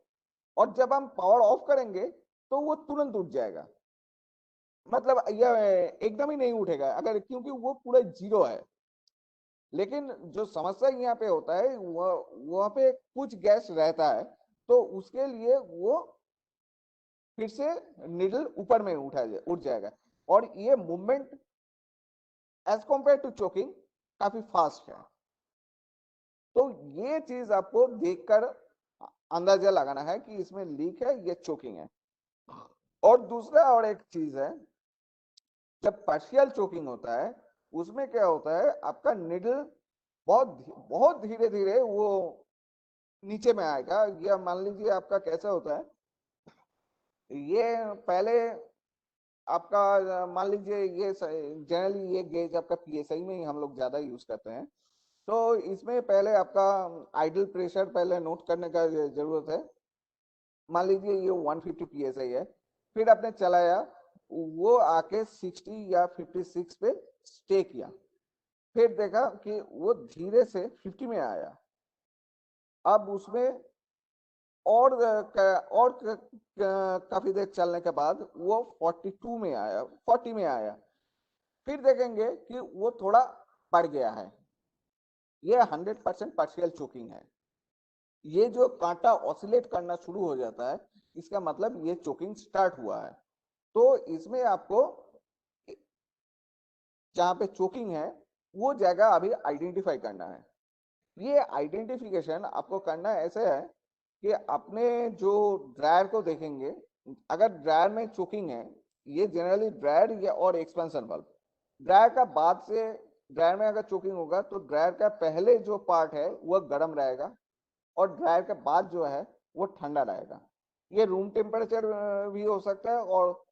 और जब हम पावर ऑफ करेंगे तो वो तुरंत उठ जाएगा। मतलब यह एकदम ही नहीं उठेगा अगर, क्योंकि वो पूरा जीरो है। लेकिन जो समस्या यहाँ पे होता है वहां पे कुछ गैस रहता है, तो उसके लिए वो फिर से निडल ऊपर में उठ जाएगा। और ये movement as compare to choking काफी फास्ट है। तो ये चीज आपको देखकर अंदाजा लगाना है कि इसमें लीक है या चोकिंग है। और दूसरा और एक चीज है, जब पार्शियल चोकिंग होता है उसमें क्या होता है, आपका निडल बहुत बहुत धीरे धीरे वो नीचे में आएगा। या मान लीजिए आपका कैसा होता है, ये पहले आपका मान लीजिए ये जनरली ये गेज आपका पीएसआई में ही हम लोग ज्यादा यूज करते हैं। तो इसमें पहले आपका आइडल प्रेशर पहले नोट करने का जरूरत है। मान लीजिए ये 150 psi है, फिर आपने चलाया, वो आके 60 या 56 पे स्टे किया, फिर देखा कि वो धीरे से 50 में आया। अब उसमें काफी देर चलने के बाद वो 42 में आया, 40 में आया। फिर देखेंगे कि वो थोड़ा बढ़ गया है। ये 100% पार्शियल चोकिंग है। ये जो कांटा ऑसिलेट करना शुरू हो जाता है इसका मतलब ये चोकिंग स्टार्ट हुआ है। तो इसमें आपको जहां पे चोकिंग है वो जगह अभी आइडेंटिफाई करना है। ये आइडेंटिफिकेशन आपको करना ऐसे है कि अपने जो ड्रायर को देखेंगे, अगर ड्रायर में चोकिंग है, ये जनरली ड्रायर या और एक्सपेंशन वाल्व, ड्रायर का बाद से, ड्रायर में अगर चोकिंग होगा तो ड्रायर का पहले जो पार्ट है वो गर्म रहेगा और ड्रायर के बाद जो है वो ठंडा रहेगा। ये रूम टेम्परेचर भी हो सकता है, और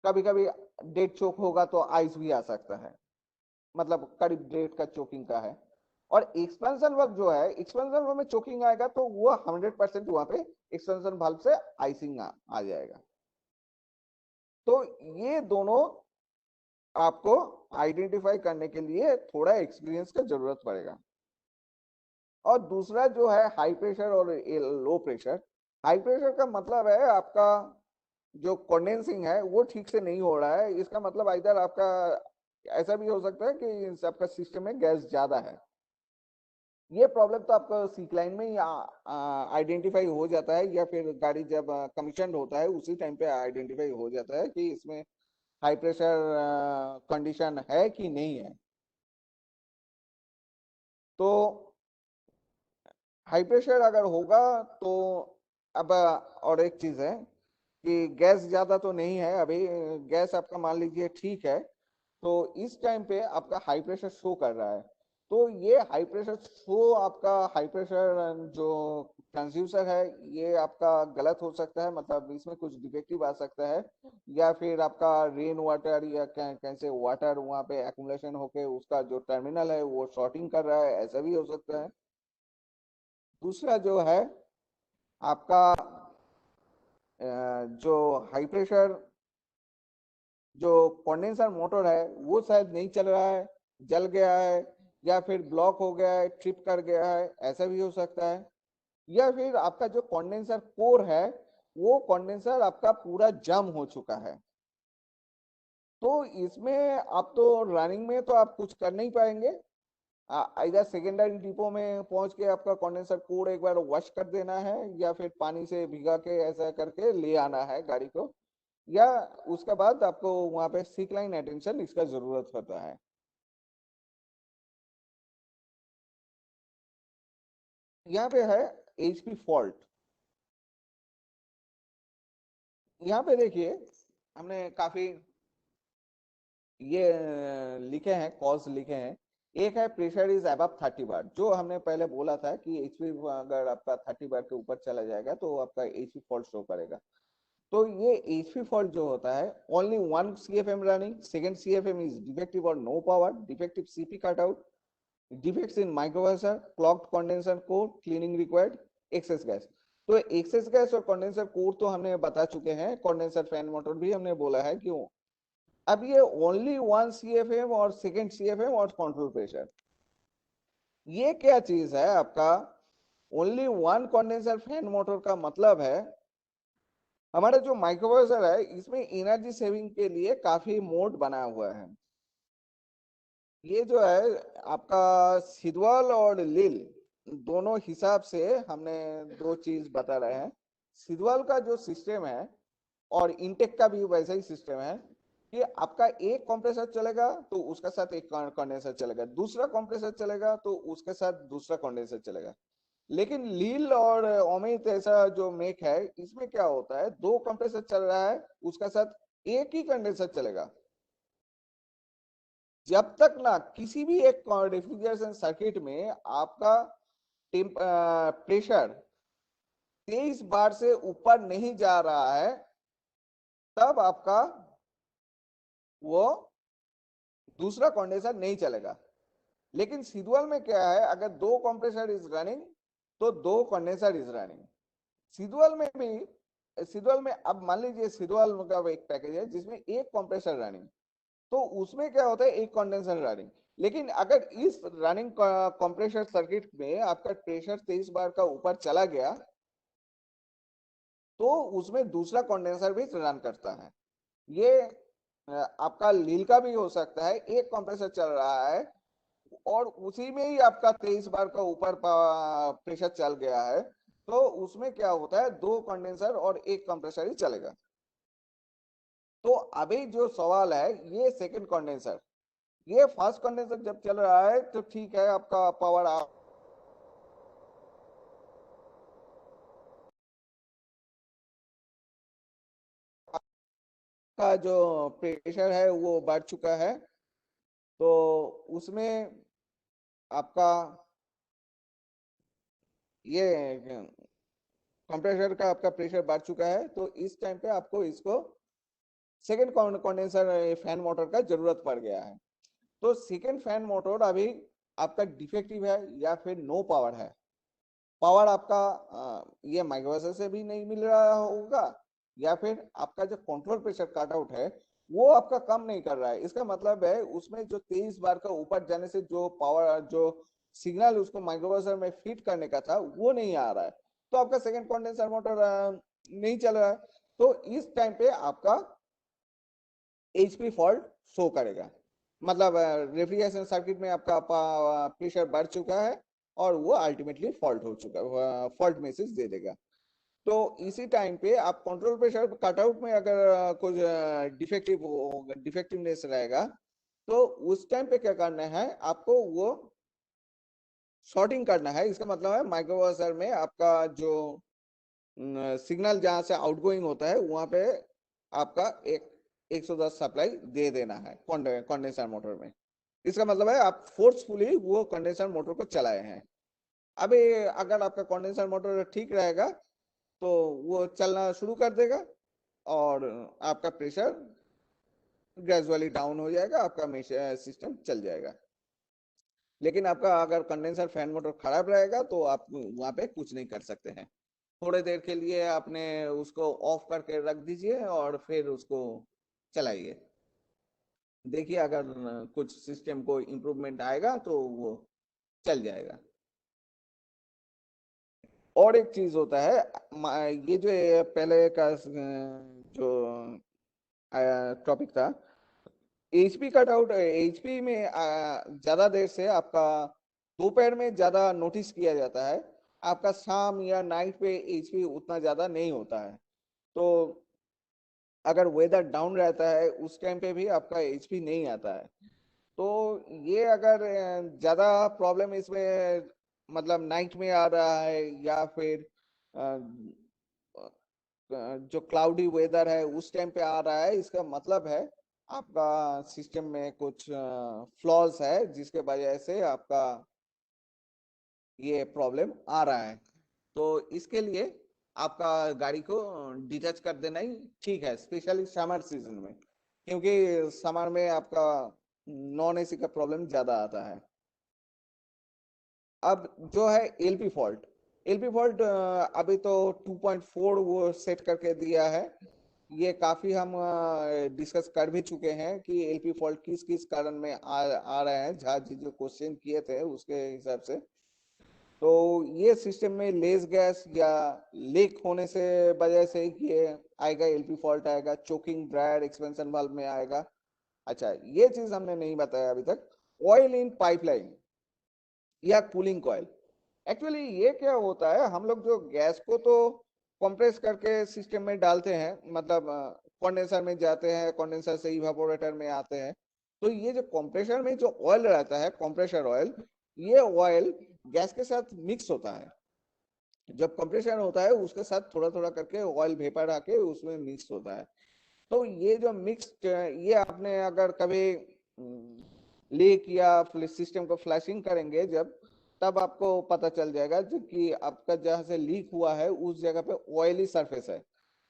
कभी कभी डेड चोक होगा तो आइस भी आ सकता है, मतलब करीब डेड का चोकिंग का है। और एक्सपेंशन वाल्व जो है, एक्सपेंशन वाल्व में चोकिंग आएगा तो वो 100% वहां पे एक्सपेंशन वाल्व से आइसिंग आ जाएगा। तो ये दोनों आपको आइडेंटिफाई करने के लिए थोड़ा एक्सपीरियंस का जरूरत पड़ेगा। और दूसरा जो है हाई प्रेशर और लो प्रेशर। हाई प्रेशर का मतलब है आपका जो कंडेंसिंग है वो ठीक से नहीं हो रहा है। इसका मतलब इधर आपका ऐसा भी हो सकता है कि आपका सिस्टम में गैस ज्यादा है। ये प्रॉब्लम तो आपका सीक्लाइन में ही आइडेंटिफाई हो जाता है, या फिर गाड़ी जब कमीशन होता है उसी टाइम पे आइडेंटिफाई हो जाता है कि इसमें हाई प्रेशर कंडीशन है कि नहीं है। तो हाई प्रेशर अगर होगा तो अब और एक चीज है कि गैस ज्यादा तो नहीं है अभी, गैस आपका मान लीजिए ठीक है, तो इस टाइम पे आपका हाई प्रेशर शो कर रहा है। तो ये हाई प्रेशर शो, आपका हाई प्रेशर जो ट्रांसड्यूसर है ये आपका गलत हो सकता है, मतलब इसमें कुछ डिफेक्टिव आ सकता है, या फिर आपका रेन वाटर या कैसे वाटर वहां पे एक्यूमुलेशन होके उसका जो टर्मिनल है वो शॉर्टिंग कर रहा है, ऐसा भी हो सकता है। दूसरा जो है आपका जो हाई प्रेशर जो कंडेंसर मोटर है वो शायद नहीं चल रहा है, जल गया है, या फिर ब्लॉक हो गया है, ट्रिप कर गया है, ऐसा भी हो सकता है। या फिर आपका जो कंडेंसर कोर है वो कंडेंसर आपका पूरा जम हो चुका है। तो इसमें आप तो रनिंग में तो आप कुछ कर नहीं पाएंगे, इधर सेकेंडरी डिपो में पहुंच के आपका कंडेंसर कोड एक बार वॉश कर देना है, या फिर पानी से भिगा के ऐसा करके ले आना है गाड़ी को, या उसके बाद आपको वहां पे सीक लाइन अटेंशन इसका जरूरत होता है। यहाँ पे है एचपी फॉल्ट। यहाँ पे देखिए हमने काफी ये लिखे हैं, कॉज लिखे हैं। एक है प्रेशर इज अबव 30 बार, जो हमने पहले बोला था कि एचपी अगर आपका 30 बार के ऊपर चला जाएगा तो आपका एचपी फॉल्ट शो करेगा। तो ये एचपी फॉल्ट जो होता है, only one CFM running, second CFM is defective और no power, defective CP cut out, defects in microprocessor, clogged condenser core, cleaning required, excess gas. तो एक्सेस गैस और condenser core तो हमने बता चुके हैं, कंडेंसर फैन मोटर भी हमने बोला है क्यों। अब ये ओनली वन सीएफएम और सेकंड सीएफएम और कंट्रोल प्रेशर, ये क्या चीज है आपका। Only one condenser fan motor का मतलब है हमारा जो माइक्रोवेसर है इसमें एनर्जी सेविंग के लिए काफी मोड बना हुआ है। ये जो है आपका सिद्वल और लिल दोनों हिसाब से हमने दो चीज बता रहे हैं। सिद्वल का जो सिस्टम है और इंटेक का भी वैसा ही सिस्टम है कि आपका एक कंप्रेसर चलेगा तो उसके साथ एक कंडेंसर चलेगा, दूसरा कंप्रेसर चलेगा तो उसके साथ दूसरा कंडेंसर चलेगा। लेकिन लील और ओमित ऐसा जो मेक है इसमें क्या होता है, दो कंप्रेसर चल रहा है उसका साथ एक ही कंडेंसर चलेगा। जब तक ना किसी भी एक रेफ्रिजरेशन सर्किट में आपका प्रेशर 23 बार से ऊपर नहीं जा रहा है तब आपका वो दूसरा कंडेंसर नहीं चलेगा। लेकिन सिद्वल में क्या है, अगर दो कंप्रेसर इज रनिंग तो दो कंडेंसर इज रनिंग। सिद्वल में भी, सिद्वल में अब मान लीजिए सिद्वल का एक पैकेज है जिसमें एक कंप्रेसर रनिंग, तो उसमें क्या होता है एक कंडेंसर रनिंग। लेकिन अगर इस रनिंग कंप्रेसर सर्किट में आपका प्रेशर 23 बार का ऊपर चला गया तो उसमें दूसरा कंडेंसर भी रन करता है। ये आपका लील का भी हो सकता है, एक कंप्रेसर चल रहा है और उसी में ही आपका 23 बार का ऊपर प्रेशर चल गया है, तो उसमें क्या होता है दो कंडेंसर और एक कंप्रेसर ही चलेगा। तो अभी जो सवाल है ये सेकंड कंडेंसर, ये फर्स्ट कंडेंसर जब चल रहा है तो ठीक है आपका पावर का जो प्रेशर है वो बढ़ चुका है, तो उसमें आपका ये कंप्रेसर का आपका प्रेशर बढ़ चुका है, तो इस टाइम पे आपको इसको सेकेंड कंडेंसर फैन मोटर का जरूरत पड़ गया है। तो सेकेंड फैन मोटर अभी आपका डिफेक्टिव है या फिर नो पावर है। पावर आपका ये माइक्रोवेसर से भी नहीं मिल रहा होगा, या फिर आपका जो कंट्रोल प्रेशर कट आउट है वो आपका कम नहीं कर रहा है। इसका मतलब है उसमें जो 23 बार का ऊपर जाने से जो पावर जो सिग्नल उसको माइक्रोवेसर में फिट करने का था वो नहीं आ रहा है, तो आपका सेकंड कंडेंसर मोटर नहीं चल रहा है। तो इस टाइम पे आपका एचपी फॉल्ट शो करेगा। मतलब रेफ्रिजरेशन सर्किट में आपका प्रेशर बढ़ चुका है और वो अल्टीमेटली फॉल्ट हो चुका है, फॉल्ट मैसेज दे देगा। तो इसी टाइम पे आप कंट्रोल प्रेशर कटआउट में अगर कुछ डिफेक्टिवनेस रहेगा तो उस टाइम पे क्या करना है, आपको वो शॉर्टिंग करना है। इसका मतलब है माइक्रोप्रोसेसर में आपका जो सिग्नल जहां से आउटगोइंग होता है वहां पे आपका एक 110 सप्लाई दे देना है कंडेंसर मोटर में। इसका मतलब है आप फोर्सफुली वो कंडेंसर मोटर को चलाए हैं। अभी अगर आपका कंडेंसर मोटर ठीक रहेगा तो वो चलना शुरू कर देगा और आपका प्रेशर ग्रेजुअली डाउन हो जाएगा, आपका सिस्टम चल जाएगा। लेकिन आपका अगर कंडेंसर फैन मोटर खराब रहेगा तो आप वहां पे कुछ नहीं कर सकते हैं। थोड़ी देर के लिए आपने उसको ऑफ करके रख दीजिए और फिर उसको चलाइए, देखिए अगर कुछ सिस्टम को इम्प्रूवमेंट आएगा तो वो चल जाएगा। और एक चीज होता है, ये जो पहले का जो टॉपिक था एचपी कट आउट, एचपी में ज्यादा देर से आपका दोपहर में ज्यादा नोटिस किया जाता है, आपका शाम या नाइट पे एचपी उतना ज्यादा नहीं होता है। तो अगर वेदर डाउन रहता है उस टाइम पे भी आपका एचपी नहीं आता है। तो ये अगर ज्यादा प्रॉब्लम इसमें मतलब नाइट में आ रहा है या फिर जो क्लाउडी वेदर है उस टाइम पे आ रहा है, इसका मतलब है आपका सिस्टम में कुछ फ्लॉज है जिसके वजह से आपका ये प्रॉब्लम आ रहा है। तो इसके लिए आपका गाड़ी को डिटैच कर देना ही ठीक है, स्पेशली समर सीजन में, क्योंकि समर में आपका नॉन एसी का प्रॉब्लम ज्यादा आता है। अब जो है एलपी फॉल्ट, एलपी फॉल्ट अभी तो 2.4 वो सेट करके दिया है। ये काफी हम डिस्कस कर भी चुके हैं कि एलपी फॉल्ट किस किस कारण में आ रहे हैं, झा जी जो क्वेश्चन किए थे उसके हिसाब से। तो ये सिस्टम में लेस गैस या लीक होने से वजह से ये आएगा, एलपी फॉल्ट आएगा, चोकिंग ड्रायर एक्सपेंशन वाल्व में आएगा। अच्छा, ये चीज हमने नहीं बताया अभी तक, ऑयल इन पाइपलाइन या कूलिंग कॉइल। एक्चुअली ये क्या होता है, हम लोग जो गैस को तो कंप्रेस करके सिस्टम में डालते हैं, मतलब कंडेंसर में जाते हैं, कंडेंसर से इवापोरेटर में आते हैं। तो ये जो कंप्रेसर में जो ऑयल रहता है, कंप्रेसर ऑयल, ये ऑयल गैस के साथ मिक्स होता है। जब कंप्रेसर होता है उसके साथ थोड़ा थोड़ा करके ऑयल वेपर आके उसमें मिक्स होता है। तो ये जो मिक्स, ये आपने अगर कभी लीक या सिस्टम को फ्लैशिंग करेंगे जब, तब आपको पता चल जाएगा कि आपका जहां से लीक हुआ है उस जगह पे ऑयली सरफेस है।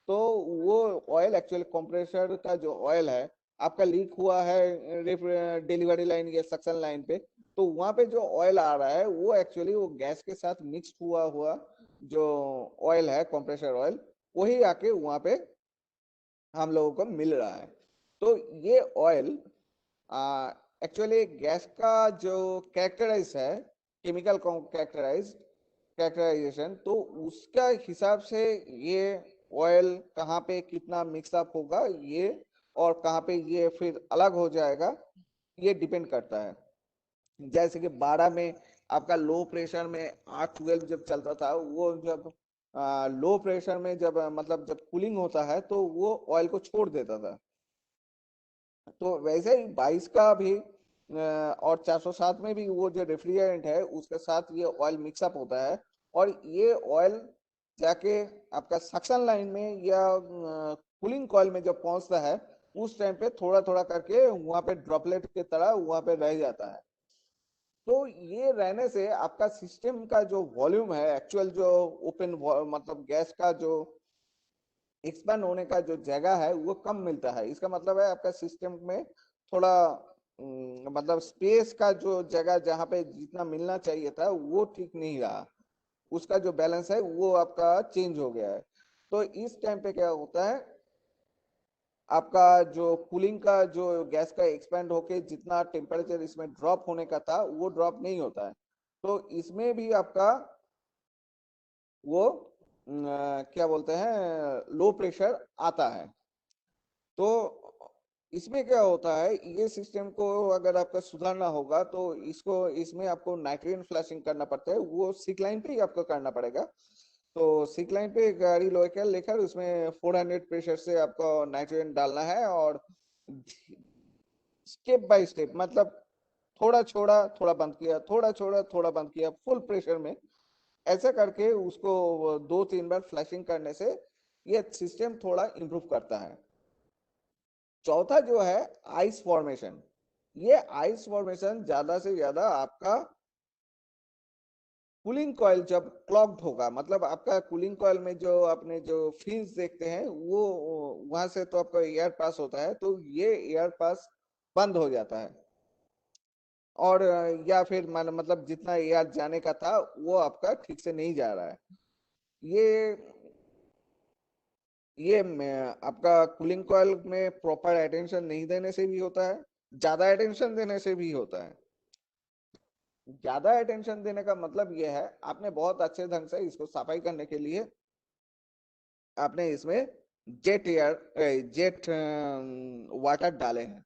तो वो ऑयल एक्चुअली कंप्रेसर का जो ऑयल है आपका लीक हुआ है डिलीवरी लाइन या सक्शन लाइन पे, तो वहां पे जो ऑयल आ रहा है वो एक्चुअली वो गैस के साथ मिक्स हुआ हुआ जो ऑयल है कंप्रेसर ऑयल, वही आके वहां पे हम लोगों को मिल रहा है। तो ये ऑयल एक्चुअली गैस का जो कैरेक्टराइज है, केमिकल कैरेक्टराइजेशन, तो उसका हिसाब से ये ऑयल कहाँ पे कितना मिक्सअप होगा ये, और कहाँ पे ये फिर अलग हो जाएगा, ये डिपेंड करता है। जैसे कि 12 में आपका लो प्रेशर में R12 जब चलता था, वो जब लो प्रेशर में जब मतलब जब कूलिंग होता है तो वो ऑयल को छोड़ देता था। तो वैसे ही 22 का भी और 407 में भी वो जो रेफ्रिजरेंट है उसके साथ ये ऑयल मिक्सअप होता है, और ये ऑयल जाके आपका सक्शन लाइन में या कूलिंग कॉइल में जब पहुंचता है उस टाइम पे थोड़ा थोड़ा करके वहां पे ड्रॉपलेट की तरह वहां पे रह जाता है। तो ये रहने से आपका सिस्टम का जो वॉल्यूम है, एक्चुअल जो ओपन मतलब गैस का जो एक्सपेंड होने का जो जगह है वो कम मिलता है। इसका मतलब है आपका सिस्टम में थोड़ा मतलब स्पेस का जो जगह जहाँ पे जितना मिलना चाहिए था वो ठीक नहीं रहा, उसका जो बैलेंस है वो आपका चेंज हो गया है। तो इस टाइम पे क्या होता है, आपका जो कूलिंग का जो गैस का एक्सपेंड होके जितना टेम्परेचर इसमें ड्रॉप होने का था वो ड्रॉप नहीं होता है। तो इसमें भी आपका वो क्या बोलते हैं लो प्रेशर आता है। तो इसमें क्या होता है, ये सिस्टम को अगर आपका सुधारना होगा तो इसमें आपको नाइट्रोजन फ्लशिंग करना पड़ता है, वो सिक लाइन पे ही आपको करना पड़ेगा। तो सिक लाइन पे गाड़ी लेकर उसमें 400 प्रेशर से आपको नाइट्रोजन डालना है, और स्टेप बाय स्टेप, मतलब थोड़ा छोड़ा थोड़ा बंद किया, थोड़ा छोड़ा थोड़ा बंद किया, फुल प्रेशर में ऐसा करके उसको 2-3 बार फ्लशिंग करने से ये सिस्टम थोड़ा इम्प्रूव करता है। चौथा जो है आइस फॉर्मेशन। ये आइस फॉर्मेशन ज्यादा से ज्यादा आपका कूलिंग कॉइल जब क्लॉग्ड होगा, मतलब आपका कूलिंग कॉइल में जो आपने जो फिन्स देखते हैं वो वहां से तो आपका एयर पास होता है, तो ये एयर पास बंद हो जाता है, और या फिर मतलब जितना एयर जाने का था वो आपका ठीक से नहीं जा रहा है। ये आपका कूलिंग कॉइल में प्रॉपर अटेंशन नहीं देने से भी होता है, ज्यादा अटेंशन देने से भी होता है। ज्यादा अटेंशन देने का मतलब ये है, आपने बहुत अच्छे ढंग से इसको सफाई करने के लिए आपने इसमें जेट वाटर डाले हैं,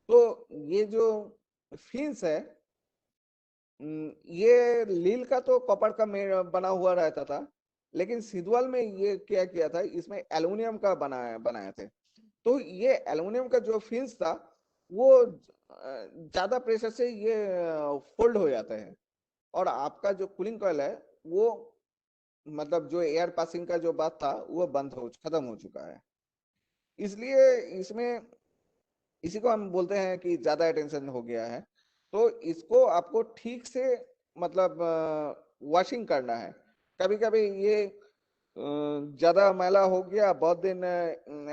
तो ये जो फिन्स है, ये लील का तो कॉपर का बना हुआ रहता था, लेकिन सिद्वल में ये क्या किया था, इसमें एल्युमिनियम का बनाए थे। तो ये एल्युमिनियम का जो फिन्स था वो ज्यादा प्रेशर से ये फोल्ड हो जाता है, और आपका जो कूलिंग कॉइल है वो मतलब जो एयर पासिंग का जो बात था वो खत्म हो चुका है। इसलिए इसमें इसी को हम बोलते हैं कि ज्यादा अटेंशन हो गया है। तो इसको आपको ठीक से मतलब वॉशिंग करना है। कभी कभी ये ज्यादा मैला हो गया, बहुत दिन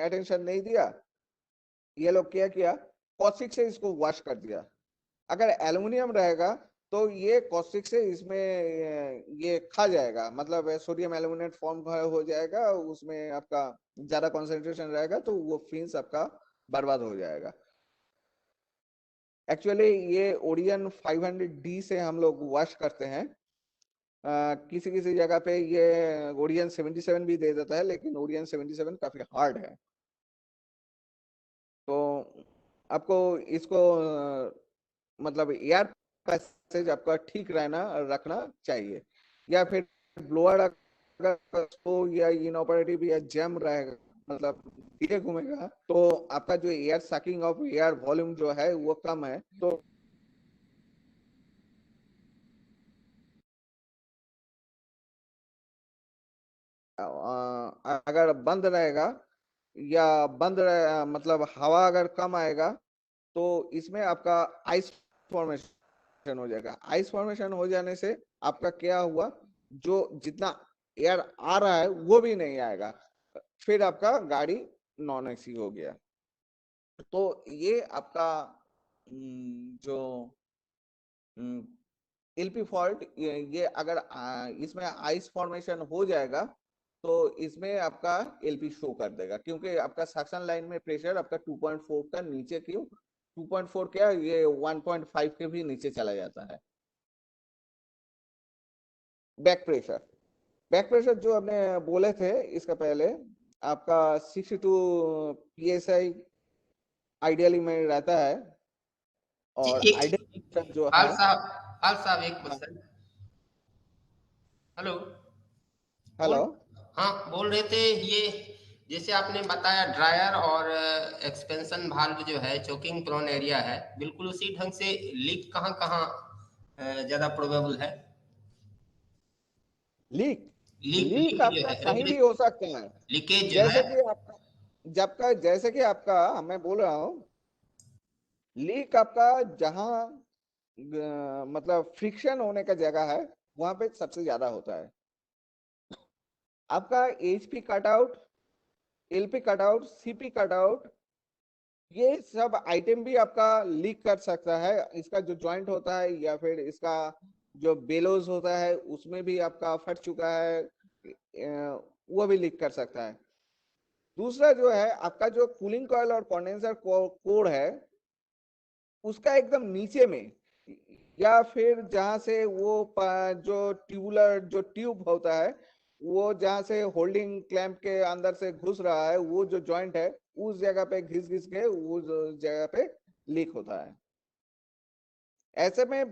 अटेंशन नहीं दिया, ये लोग क्या किया, कॉस्टिक से इसको वॉश कर दिया। अगर एल्युमिनियम रहेगा तो ये कॉस्टिक से इसमें ये खा जाएगा, मतलब सोडियम एल्यूमिनेट फॉर्म हो जाएगा, उसमें आपका ज्यादा कंसंट्रेशन रहेगा, तो वो फिन्स आपका बर्बाद हो जाएगा। एक्चुअली ये ओरियन 500D से हम लोग वॉश करते हैं। किसी किसी जगह पे ये ओरियन 77 भी दे देता है, लेकिन ओरियन 77 काफी हार्ड है, तो आपको इसको मतलब एयर पैसेज आपका ठीक रखना चाहिए। या फिर ब्लोअर अगर तो या इनऑपरेटिव या जैम रहेगा, मतलब धीरे घूमेगा, तो आपका जो air sucking of air volume जो है वो कम है, तो अगर बंद रहेगा या मतलब हवा अगर कम आएगा, तो इसमें आपका आइस फॉर्मेशन हो जाएगा। आइस फॉर्मेशन हो जाने से आपका क्या हुआ, जो जितना एयर आ रहा है वो भी नहीं आएगा, फिर आपका गाड़ी नॉन एसी हो गया। तो ये आपका जो एलपी फॉल्ट, ये अगर इसमें आइस फॉर्मेशन हो जाएगा तो इसमें आपका एलपी शो कर देगा, क्योंकि आपका सक्शन लाइन में प्रेशर आपका 2.4 का नीचे, क्यों 2.4 क्या, ये 1.5 के भी नीचे चला जाता है। बैक प्रेशर, बैक प्रेशर जो हमने बोले थे इसका पहले, आपका 62 psi आइडियली में रहता है, जी और एक आइडियल जो है, हाल साहब एक क्वेश्चन। हेलो, बोल, हेलो, हाँ बोल रहे थे ये, जैसे आपने बताया ड्रायर और एक्सपेंशन वाल्व जो है चोकिंग प्रोन एरिया है, बिल्कुल उसी ढंग से लीक कहाँ कहाँ ज्यादा प्रोबेबल है? लीक लीक लीक जो आपका है कहीं भी हो सकता है। लीकेज जो है। जैसे कि आपका जैसे कि आपका मैं बोल रहा हूँ, लीक आपका जहां मतलब फ्रिक्शन होने का जगह है वहां पे सबसे ज्यादा होता है। आपका HP cutout, LP cutout, CP cutout, ये सब आइटम भी आपका लीक कर सकता है। इसका जो जॉइंट होता है या फिर इसका जो बेलोज होता है उसमें भी आपका फट चुका है, वो भी लीक कर सकता है। दूसरा जो है आपका जो कूलिंग कॉइल और कंडेंसर कोर है, उसका एकदम नीचे में, या फिर जहां से वो जो ट्यूबुलर जो ट्यूब होता है, वो जहां से होल्डिंग क्लैंप के अंदर से घुस रहा है, वो जो जॉइंट है उस जगह पे घिस के उस जगह पे लीक होता है। ऐसे में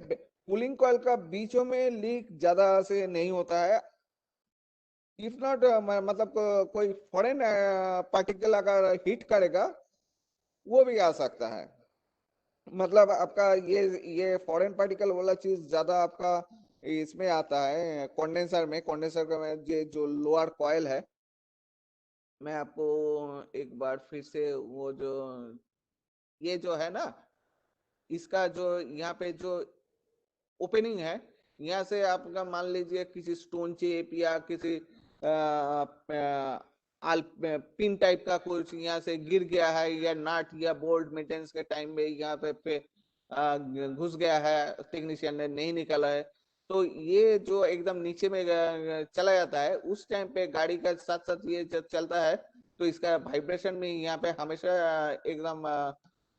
कूलिंग कॉइल का बीचों में लीक ज्यादा से नहीं होता है। इफ नॉट मतलब कोई फॉरेन पार्टिकल अगर हिट करेगा वो भी आ सकता है। मतलब आपका ये फॉरेन पार्टिकल वाला चीज ज्यादा आपका इसमें आता है कंडेंसर में। कंडेंसर में ये जो लोअर कॉइल है, मैं आपको एक बार फिर से वो जो ये जो है ना, इसका जो यहाँ पे जो ओपनिंग है, यहाँ से आपका मान लीजिए किसी स्टोन चिप या किसी आल पिन टाइप का कुछ यहाँ से गिर गया है, या नट या बोल्ट मेंटेनेंस के टाइम में यहाँ पे घुस गया है, टेक्नीशियन ने नहीं निकाला है, तो ये जो एकदम नीचे में चला जाता है, उस टाइम पे गाड़ी का साथ साथ ये जब चलता है तो इसका वाइब्रेशन में यहाँ पे हमेशा एकदम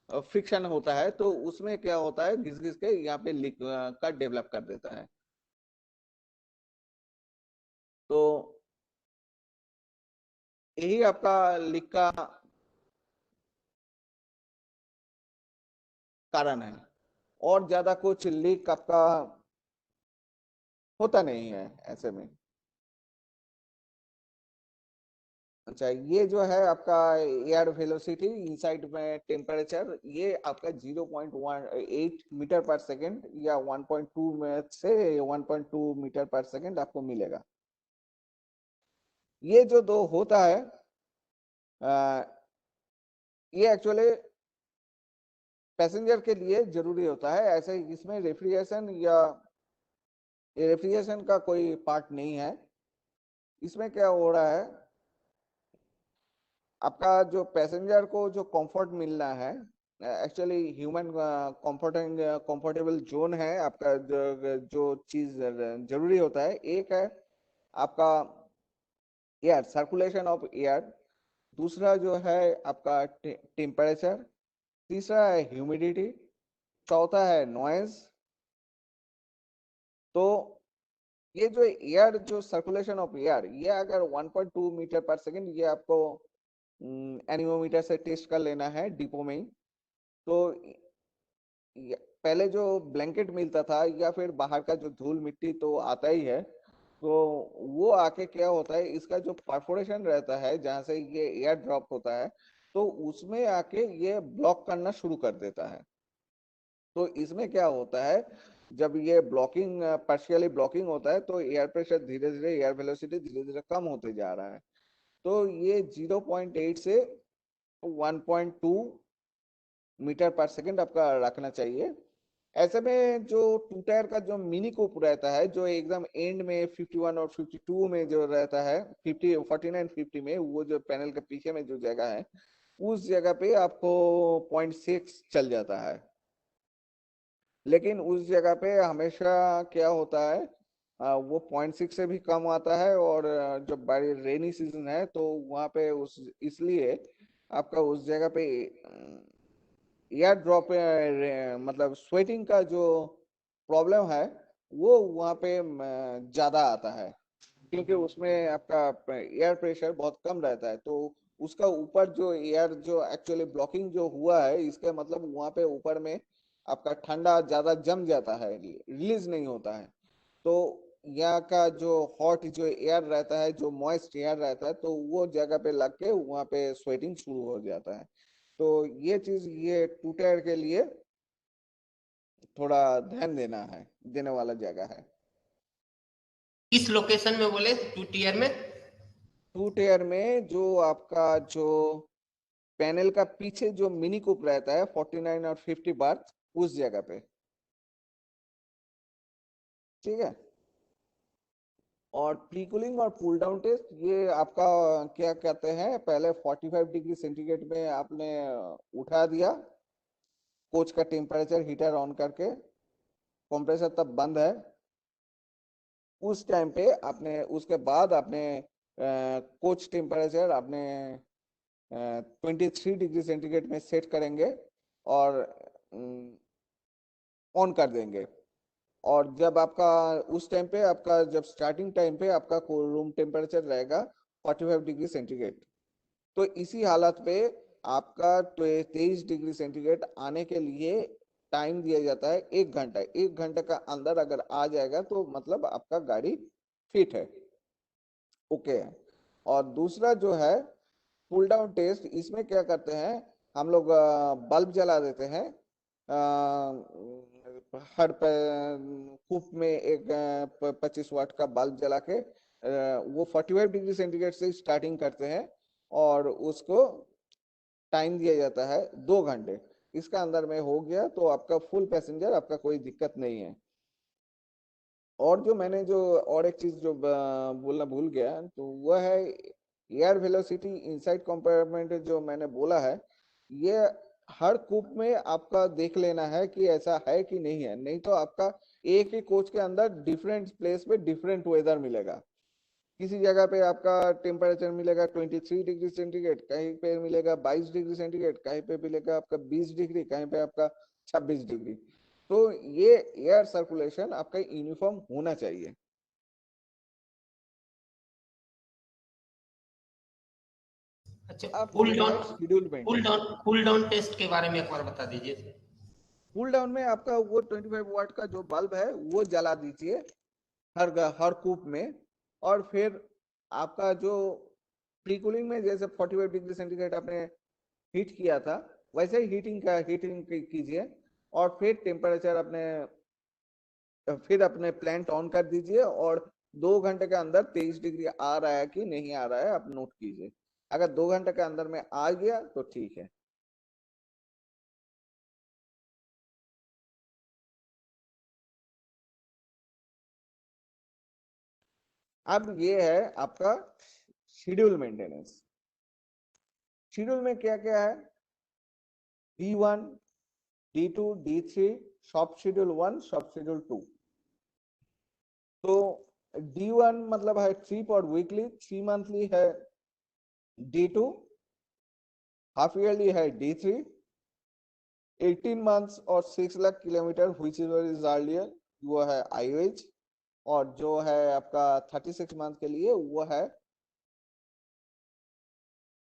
फ्रिक्शन होता है, तो उसमें क्या होता है, घिस घिस के यहाँ पे लीक का डेवलप कर देता है। तो यही आपका लीक का कारण है, और ज्यादा कुछ लीक आपका होता नहीं है ऐसे में। अच्छा, ये जो है आपका एयर वेलोसिटी इनसाइड में टेम्परेचर, ये आपका 0.18 मीटर पर सेकेंड या 1.2 में से 1.2 मीटर पर सेकेंड आपको मिलेगा। ये जो दो होता है ये एक्चुअली पैसेंजर के लिए जरूरी होता है। ऐसे इसमें रेफ्रिजरेशन का कोई पार्ट नहीं है। इसमें क्या हो रहा है, आपका जो पैसेंजर को जो कंफर्ट मिलना है, एक्चुअली ह्यूमन कंफर्टेबल जोन है आपका, जो चीज जरूरी होता है, एक है आपका एयर, सर्कुलेशन ऑफ एयर, दूसरा जो है आपका टेम्परेचर, तीसरा है ह्यूमिडिटी, चौथा है नॉइज। तो ये जो एयर, जो सर्कुलेशन ऑफ एयर, ये अगर 1.2 मीटर पर सेकेंड, ये आपको एनीमोमीटर से टेस्ट कर लेना है डिपो में ही। तो पहले जो ब्लैंकेट मिलता था या फिर बाहर का जो धूल मिट्टी तो आता ही है, तो वो आके क्या होता है, इसका जो परफोरेशन रहता है जहां से ये एयर ड्रॉप होता है, तो उसमें आके ये ब्लॉक करना शुरू कर देता है। तो इसमें क्या होता है, जब ये ब्लॉकिंग पार्शियली ब्लॉकिंग होता है, तो एयर प्रेशर धीरे धीरे, एयर वेलोसिटी धीरे धीरे कम होते जा रहा है। तो ये 0.8 से 1.2 मीटर पर सेकेंड आपका रखना चाहिए। ऐसे में जो टू टायर का जो मिनी कूप रहता है, जो एकदम एंड में 51 और 52 में जो रहता है, 49-50 में, वो जो पैनल के पीछे में जो जगह है, उस जगह पे आपको 0.6 चल जाता है। लेकिन उस जगह पे हमेशा क्या होता है, वो 0.6 से भी कम आता है, और जब बड़ी रेनी सीजन है तो वहां पे उस इसलिए आपका उस जगह पे एयर ड्रॉप मतलब स्वेटिंग का जो प्रॉब्लम है, वो वहां पे ज्यादा आता है, क्योंकि उसमें आपका एयर प्रेशर बहुत कम रहता है। तो उसका ऊपर जो एयर जो एक्चुअली ब्लॉकिंग जो हुआ है, इसका मतलब वहां पे ऊपर में आपका ठंडा ज्यादा जम जाता है, रिलीज नहीं होता है। तो यहाँ का जो हॉट जो एयर रहता है, जो मॉइस्ट एयर रहता है, तो वो जगह पे लग के वहां पे स्वेटिंग शुरू हो जाता है। तो ये चीज, ये टू टायर के लिए थोड़ा ध्यान देने वाला जगह है। किस लोकेशन में बोले, 2 टियर में? टू टायर में जो आपका जो पैनल का पीछे जो मिनी कूप रहता है 49 और 50 बर्थ, उस जगह पे, ठीक है। और प्री कूलिंग और कूल डाउन टेस्ट, ये आपका क्या कहते हैं, पहले 45 डिग्री सेंटीग्रेड में आपने उठा दिया, कोच का टेम्परेचर हीटर ऑन करके, कंप्रेसर तब बंद है, उस टाइम पे आपने, उसके बाद आपने कोच टेम्परेचर आपने 23 डिग्री सेंटीग्रेड में सेट करेंगे और ऑन कर देंगे। और जब आपका उस टाइम पे, आपका जब स्टार्टिंग टाइम पे आपका रूम टेम्परेचर रहेगा 45 डिग्री सेंटीग्रेड, तो इसी हालत पे आपका 23 डिग्री सेंटीग्रेड आने के लिए टाइम दिया जाता है 1 घंटा। 1 घंटे का अंदर अगर आ जाएगा तो मतलब आपका गाड़ी फिट है, ओके है। और दूसरा जो है पुल डाउन टेस्ट, इसमें क्या करते हैं हम लोग, बल्ब जला देते हैं हर कूप में एक 25 वाट का बल्ब जला के, वो 45 डिग्री सेंटीग्रेड से स्टार्टिंग करते हैं और उसको टाइम दिया जाता है 2 घंटे। इसका अंदर में हो गया तो आपका फुल पैसेंजर, आपका कोई दिक्कत नहीं है। और जो मैंने जो और एक चीज जो बोलना भूल गया तो वह है एयर वेलोसिटी इनसाइड कंपार्टमेंट। जो मैंने बोला है, ये हर कूप में आपका देख लेना है कि ऐसा है कि नहीं है, नहीं तो आपका एक ही कोच के अंदर डिफरेंट प्लेस पे डिफरेंट वेदर मिलेगा। किसी जगह पे आपका टेम्परेचर मिलेगा 23 डिग्री सेंटीग्रेड, कहीं पे मिलेगा 22 डिग्री सेंटीग्रेड, कहीं पे मिलेगा आपका 20 डिग्री, कहीं पे आपका 26 डिग्री। तो ये एयर सर्कुलेशन आपका यूनिफॉर्म होना चाहिए। अच्छा, अब कूल ये डाउन, है schedule maintenance. Cool down test के बारे में एक बार बता दीजिए। कूल डाउन में आपका वो 25 वाट का जो बल्ब है वो जला दीजिए हर कूप में। और फिर आपका जो प्री कूलिंग में जैसे 45 डिग्री सेंटीग्रेड आपने हीट किया था, वैसे ही हीटिंग कीजिए। और फिर टेम्परेचर अपने प्लांट ऑन कर दीजिए और 2 घंटे के अंदर 23 डिग्री आ रहा है कि नहीं आ रहा है आप नोट कीजिए। अगर 2 घंटे के अंदर में आ गया तो ठीक है। अब ये है आपका शेड्यूल मेंटेनेंस। शेड्यूल में क्या क्या है, D1, D2, D3, shop schedule 1, shop schedule 2। तो D1 मतलब है ट्रिप और वीकली, 3 मंथली है D2, हाफ ईयरली है D3, 18 मंथ्स और 6 lakh kilometre which is earlier वो है IOH। और जो है आपका 36 मंथ के लिए वो है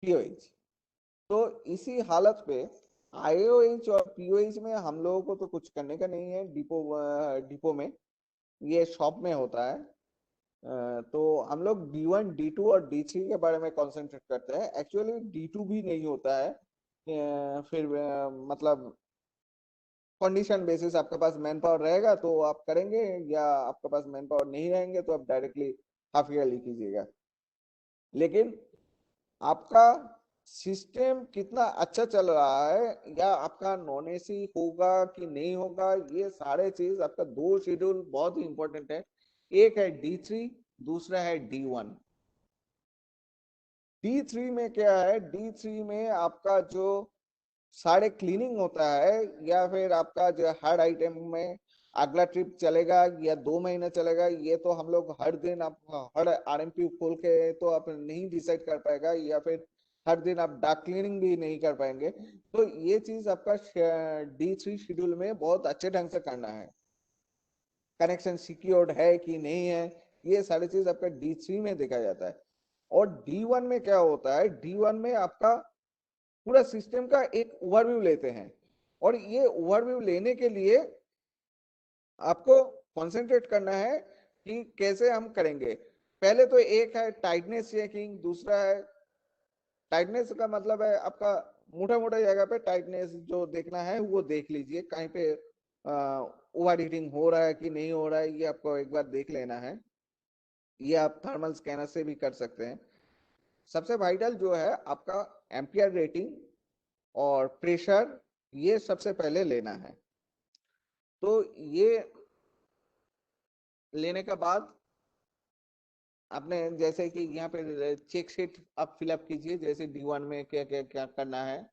POH। तो इसी हालत पे IOH और POH में हम लोगों को तो कुछ करने का नहीं है। डिपो में ये शॉप में होता है। तो हम लोग D1, D2 और D3 के बारे में कॉन्सेंट्रेट करते हैं। एक्चुअली D2 भी नहीं होता है। फिर मतलब कंडीशन बेसिस, आपके पास मैन पावर रहेगा तो आप करेंगे, या आपके पास मैन पावर नहीं रहेंगे तो आप डायरेक्टली हाफ ईयरली कीजिएगा। लेकिन आपका सिस्टम कितना अच्छा चल रहा है या आपका नॉन एसी होगा कि नहीं होगा, ये सारे चीज आपका 2 शेड्यूल बहुत ही इंपॉर्टेंट है। एक है D3, दूसरा है D1। D3 में क्या है, D3 में आपका जो सारे क्लीनिंग होता है या फिर आपका जो हर आइटम में अगला ट्रिप चलेगा या 2 महीने चलेगा, ये तो हम लोग हर दिन आप हर RMP खोल के तो आप नहीं डिसाइड कर पाएगा, या फिर हर दिन आप डाक क्लीनिंग भी नहीं कर पाएंगे। तो ये चीज आपका D3 शेड्यूल में बहुत अच्छे ढंग से करना है। कनेक्शन सिक्योर्ड है कि नहीं है, ये सारी चीज आपका D3 में देखा जाता है। और D1 में क्या होता है, D1 में आपका पूरा सिस्टम का एक ओवरव्यू लेते हैं। और ये ओवरव्यू लेने के लिए आपको कंसंट्रेट करना है कि कैसे हम करेंगे। पहले तो एक है टाइटनेस चेकिंग, दूसरा है टाइटनेस का मतलब है आपका मोटा मोटा जगह पे टाइटनेस जो देखना है वो देख लीजिए, कहीं पे ओवर हीटिंग हो रहा है कि नहीं हो रहा है, ये आपको एक बार देख लेना है। ये आप थर्मल स्कैनर से भी कर सकते हैं। सबसे वाइटल जो है आपका एम्पियर रेटिंग और प्रेशर, ये सबसे पहले लेना है। तो ये लेने के बाद आपने जैसे कि यहाँ पे चेक शीट आप फिलअप कीजिए, जैसे D1 में क्या क्या क्या करना है।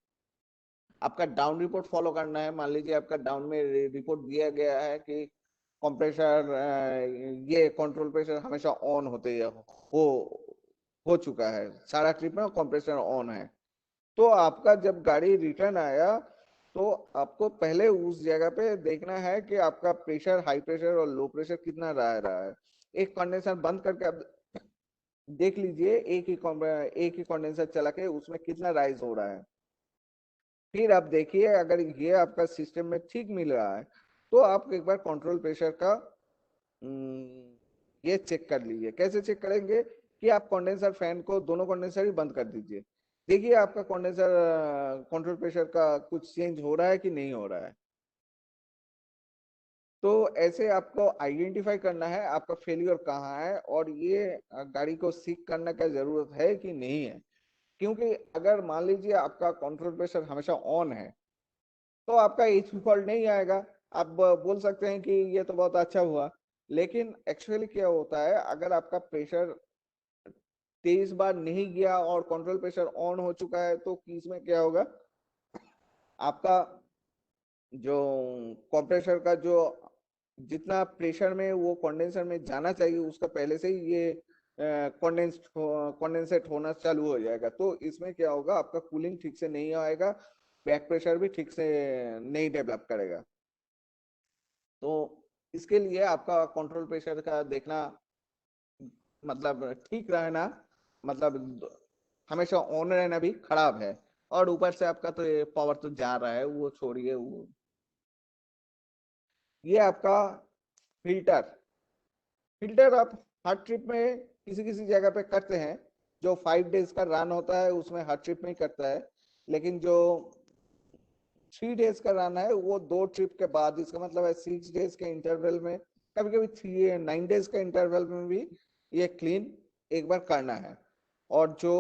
आपका डाउन रिपोर्ट फॉलो करना है। मान लीजिए आपका डाउन में रिपोर्ट दिया गया है कि कंप्रेसर, ये कंट्रोल प्रेशर हमेशा ऑन होते हो हो चुका है, सारा ट्रिप में कंप्रेसर ऑन है। तो आपका जब गाड़ी रिटर्न आया तो आपको पहले उस जगह पे देखना है कि आपका प्रेशर, हाई प्रेशर और लो प्रेशर कितना रहा है। एक कंडेंसर बंद करके आप देख लीजिए, एक ही कंडेंसर चला के उसमें कितना राइज हो रहा है। फिर आप देखिए अगर ये आपका सिस्टम में ठीक मिल रहा है तो आप एक बार कंट्रोल प्रेशर का ये चेक कर लीजिए। कैसे चेक करेंगे कि आप कंडेंसर फैन को दोनों कंडेंसर ही बंद कर दीजिए, देखिए आपका कंडेंसर कंट्रोल प्रेशर का कुछ चेंज हो रहा है कि नहीं हो रहा है। तो ऐसे आपको आइडेंटिफाई करना है आपका फेलियर कहाँ है और ये गाड़ी को सीख करने का जरूरत है कि नहीं है। क्योंकि अगर मान लीजिए आपका कंट्रोल प्रेशर हमेशा ऑन है तो आपका एचपी फॉल्ट नहीं आएगा। आप बोल सकते हैं कि ये तो बहुत अच्छा हुआ, लेकिन एक्चुअली क्या होता है अगर आपका प्रेशर 23 बार नहीं गया और कंट्रोल प्रेशर ऑन हो चुका है तो इसमें क्या होगा, आपका जो कंप्रेसर का जो जितना प्रेशर में वो कंडेंसर में जाना चाहिए उसका पहले से ही ये कंडेंसेट होना चालू हो जाएगा। तो इसमें क्या होगा, आपका कूलिंग ठीक से नहीं आएगा, बैक प्रेशर भी ठीक से नहीं डेवलप करेगा। तो इसके लिए आपका कंट्रोल प्रेशर का देखना मतलब ठीक रहना मतलब हमेशा ऑन रहना भी खराब है। और ऊपर से आपका तो पावर तो जा रहा है वो छोड़िए। वो ये आपका फिल्टर फिल्टर आप हर ट्रिप में किसी किसी जगह पे करते हैं। जो 5 डेज का रन होता है उसमें हर ट्रिप में ही करता है, लेकिन जो 3 डेज का रन है वो 2 ट्रिप के बाद, इसका मतलब है 6 डेज के इंटरवल में, कभी कभी 9 डेज के इंटरवल में भी ये क्लीन एक बार करना है। और जो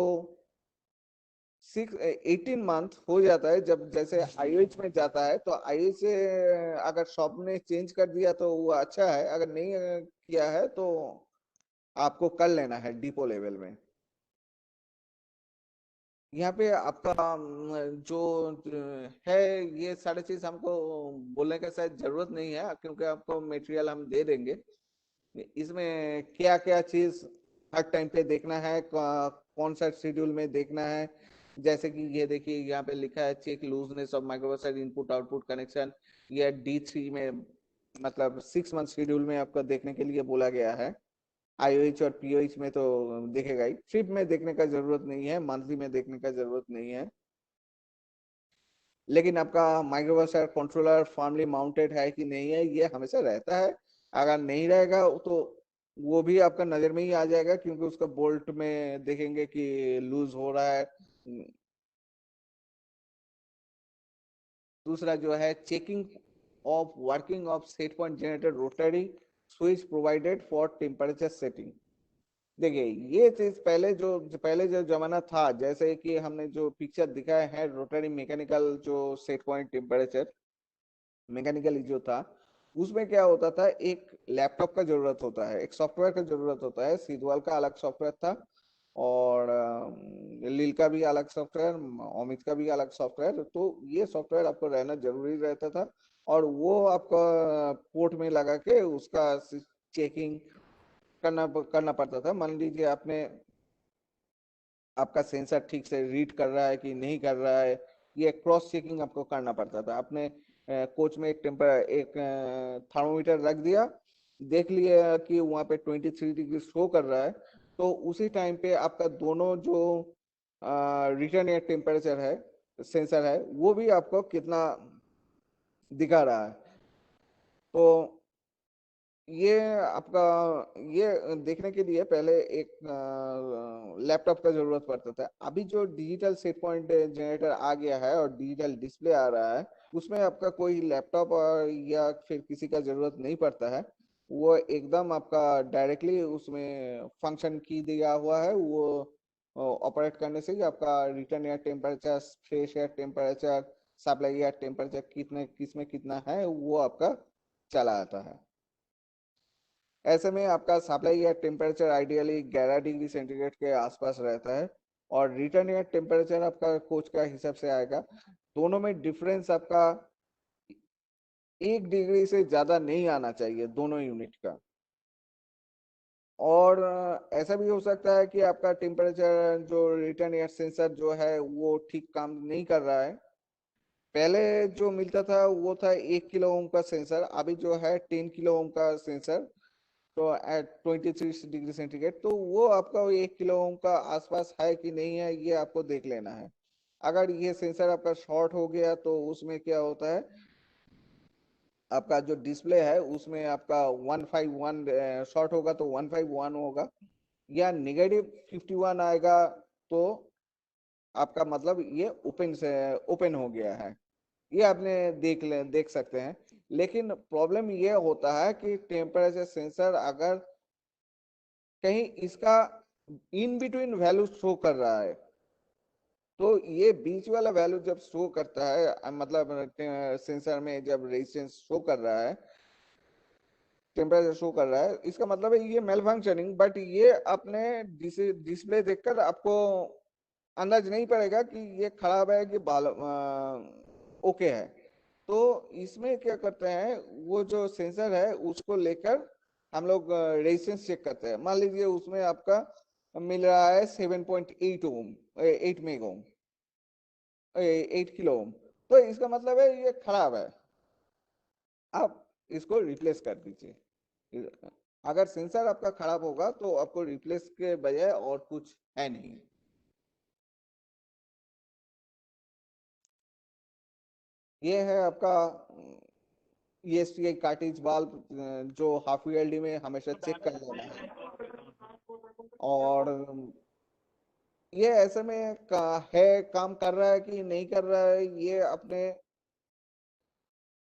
18 मंथ हो जाता है जब जैसे आईओएच में जाता है तो आईओएच से अगर शॉप ने चेंज कर दिया तो वो अच्छा है, अगर नहीं किया है तो आपको कर लेना है डिपो लेवल में। यहाँ पे आपका जो है ये सारी चीज हमको बोलने का शायद जरूरत नहीं है क्योंकि आपको मटेरियल हम दे देंगे। इसमें क्या क्या चीज हर टाइम पे देखना है, कौन सा शेड्यूल में देखना है। जैसे कि ये देखिए यहाँ पे लिखा है check looseness of microwave input output connection. ये D3 में मतलब 6 मंथ शेड्यूल में आपको देखने के लिए बोला गया है। आईओएच और पीओएच में तो देखेगा ही, ट्रिप में देखने का जरूरत नहीं है, मंथली में देखने का जरूरत नहीं है। लेकिन आपका माइक्रोवेव कंट्रोलर फर्मली माउंटेड है कि नहीं है ये हमेशा रहता है। अगर नहीं रहेगा तो वो भी आपका नजर में ही आ जाएगा क्योंकि उसका बोल्ट में देखेंगे कि लूज हो रहा है। दूसरा जो है checking of working of set point generator rotary switch provided for temperature setting. देखिए ये चीज पहले जो जमाना था, जैसे कि हमने जो पिक्चर दिखाया है रोटरी मैकेनिकल जो सेट पॉइंट टेम्परेचर मैकेनिकली जो था, उसमें क्या होता था एक लैपटॉप का जरूरत होता है, एक सॉफ्टवेयर का जरूरत होता है। सीधवाल का अलग सॉफ्टवेयर था और लील का भी अलग सॉफ्टवेयर, अमित का भी अलग सॉफ्टवेयर। तो ये सॉफ्टवेयर आपको रहना जरूरी रहता था और वो आपका पोर्ट में लगा के उसका चेकिंग करना पड़ता था। मान लीजिए आपने आपका सेंसर ठीक से रीड कर रहा है कि नहीं कर रहा है, ये क्रॉस चेकिंग आपको करना पड़ता था। आपने कोच में एक थर्मोमीटर रख दिया, देख लिया कि वहां पे 23 डिग्री शो कर रहा है, तो उसी टाइम पे आपका दोनों जो रिटर्न एयर टेम्परेचर है सेंसर है वो भी आपको कितना दिखा रहा है। तो ये आपका ये देखने के लिए पहले एक लैपटॉप का जरूरत पड़ता था। अभी जो डिजिटल सेट पॉइंट जनरेटर आ गया है और डिजिटल डिस्प्ले आ रहा है उसमें आपका कोई लैपटॉप या फिर किसी का जरूरत नहीं पड़ता है। वो एकदम आपका डायरेक्टली उसमें फंक्शन की दिया हुआ है, वो ऑपरेट करने से ही आपका return air temperature, fresh air temperature, supply air temperature कितने किसमें कितना है वो आपका चला आता है। ऐसे में आपका supply air temperature ideally 11 degree centigrade के आसपास रहता है और रिटर्न एयर टेम्परेचर आपका कोच का हिसाब से आएगा। दोनों में डिफरेंस आपका 1 डिग्री से ज्यादा नहीं आना चाहिए दोनों यूनिट का। और ऐसा भी हो सकता है कि आपका टेम्परेचर जो रिटर्न एयर सेंसर जो है वो ठीक काम नहीं कर रहा है। पहले जो मिलता था वो था 1 किलो ओम का सेंसर, अभी जो है 10 किलो ओम का सेंसर, तो एट 23 डिग्री सेंटीग्रेड। तो वो आपका 1 किलो ओम का आसपास है कि नहीं है ये आपको देख लेना है। अगर ये सेंसर आपका शॉर्ट हो गया तो उसमें क्या होता है, आपका जो डिस्प्ले है उसमें आपका 151 शॉर्ट होगा तो 151 होगा, या -51 आएगा तो आपका मतलब ये ओपन हो गया है। ये आपने देख सकते हैं। लेकिन प्रॉब्लम ये होता है कि टेम्परेचर सेंसर अगर कहीं इसका इन बिटवीन वैल्यू शो कर रहा है, तो ये बीच वाला वैल्यू जब शो करता है, मतलब सेंसर में जब रेजिस्टेंस शो कर रहा है, टेम्परेचर शो कर रहा है, इसका मतलब है ये मेल फंक्शनिंग। बट ये अपने डिस्प्ले देखकर आपको अंदाज नहीं पड़ेगा कि ये खराब है कि ओके है। तो इसमें क्या करते हैं, वो जो सेंसर है उसको लेकर हम लोग रेजिस्टेंस चेक करते हैं। मान लीजिए उसमें आपका मिल रहा है 7.8 ओम, 8 मेगा ओम, 8 किलो ओम, तो इसका मतलब है ये खराब है, आप इसको रिप्लेस कर दीजिए। अगर सेंसर आपका खराब होगा तो आपको रिप्लेस के बजाय और कुछ है नहीं। ये है आपका ESTI कार्ट्रिज वाल्व, जो हाफ ईयरली में हमेशा चेक कर लेना है। और ये ऐसे में काम कर रहा है कि नहीं कर रहा है, ये अपने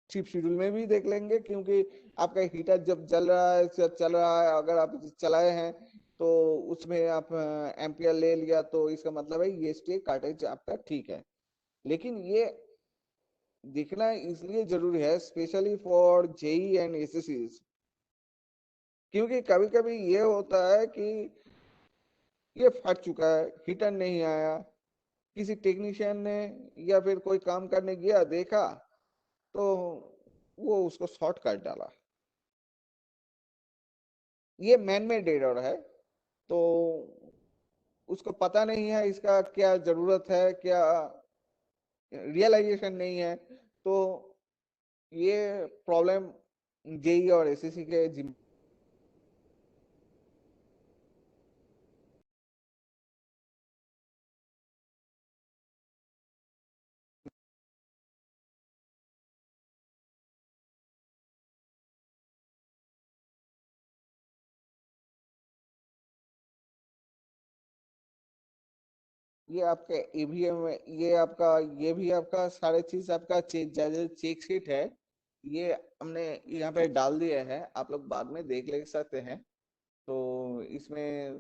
चिप शेड्यूल में भी देख लेंगे, क्योंकि आपका हीटर जब चल रहा है, अगर आप चलाए हैं तो उसमें आप एम्पियर ले लिया, तो इसका मतलब है ESTI कार्ट्रिज आपका ठीक है। लेकिन ये देखना इसलिए जरूरी है, specially for JEE and SSCs, क्योंकि कभी कभी ये होता है कि ये फट चुका है, हीटर नहीं आया, किसी टेक्नीशियन ने या फिर कोई काम करने गया देखा तो वो उसको शॉर्ट कर डाला। ये मैन मेड एरर है, तो उसको पता नहीं है इसका क्या जरूरत है, क्या रियलाइजेशन नहीं है, तो ये प्रॉब्लम JEE और SSC के जिम्मे। ये आपका EVM, ये भी आपका सारे चीज आपका चेक शीट है, ये हमने यहाँ पे डाल दिया है, आप लोग बाद में देख ले सकते हैं। तो इसमें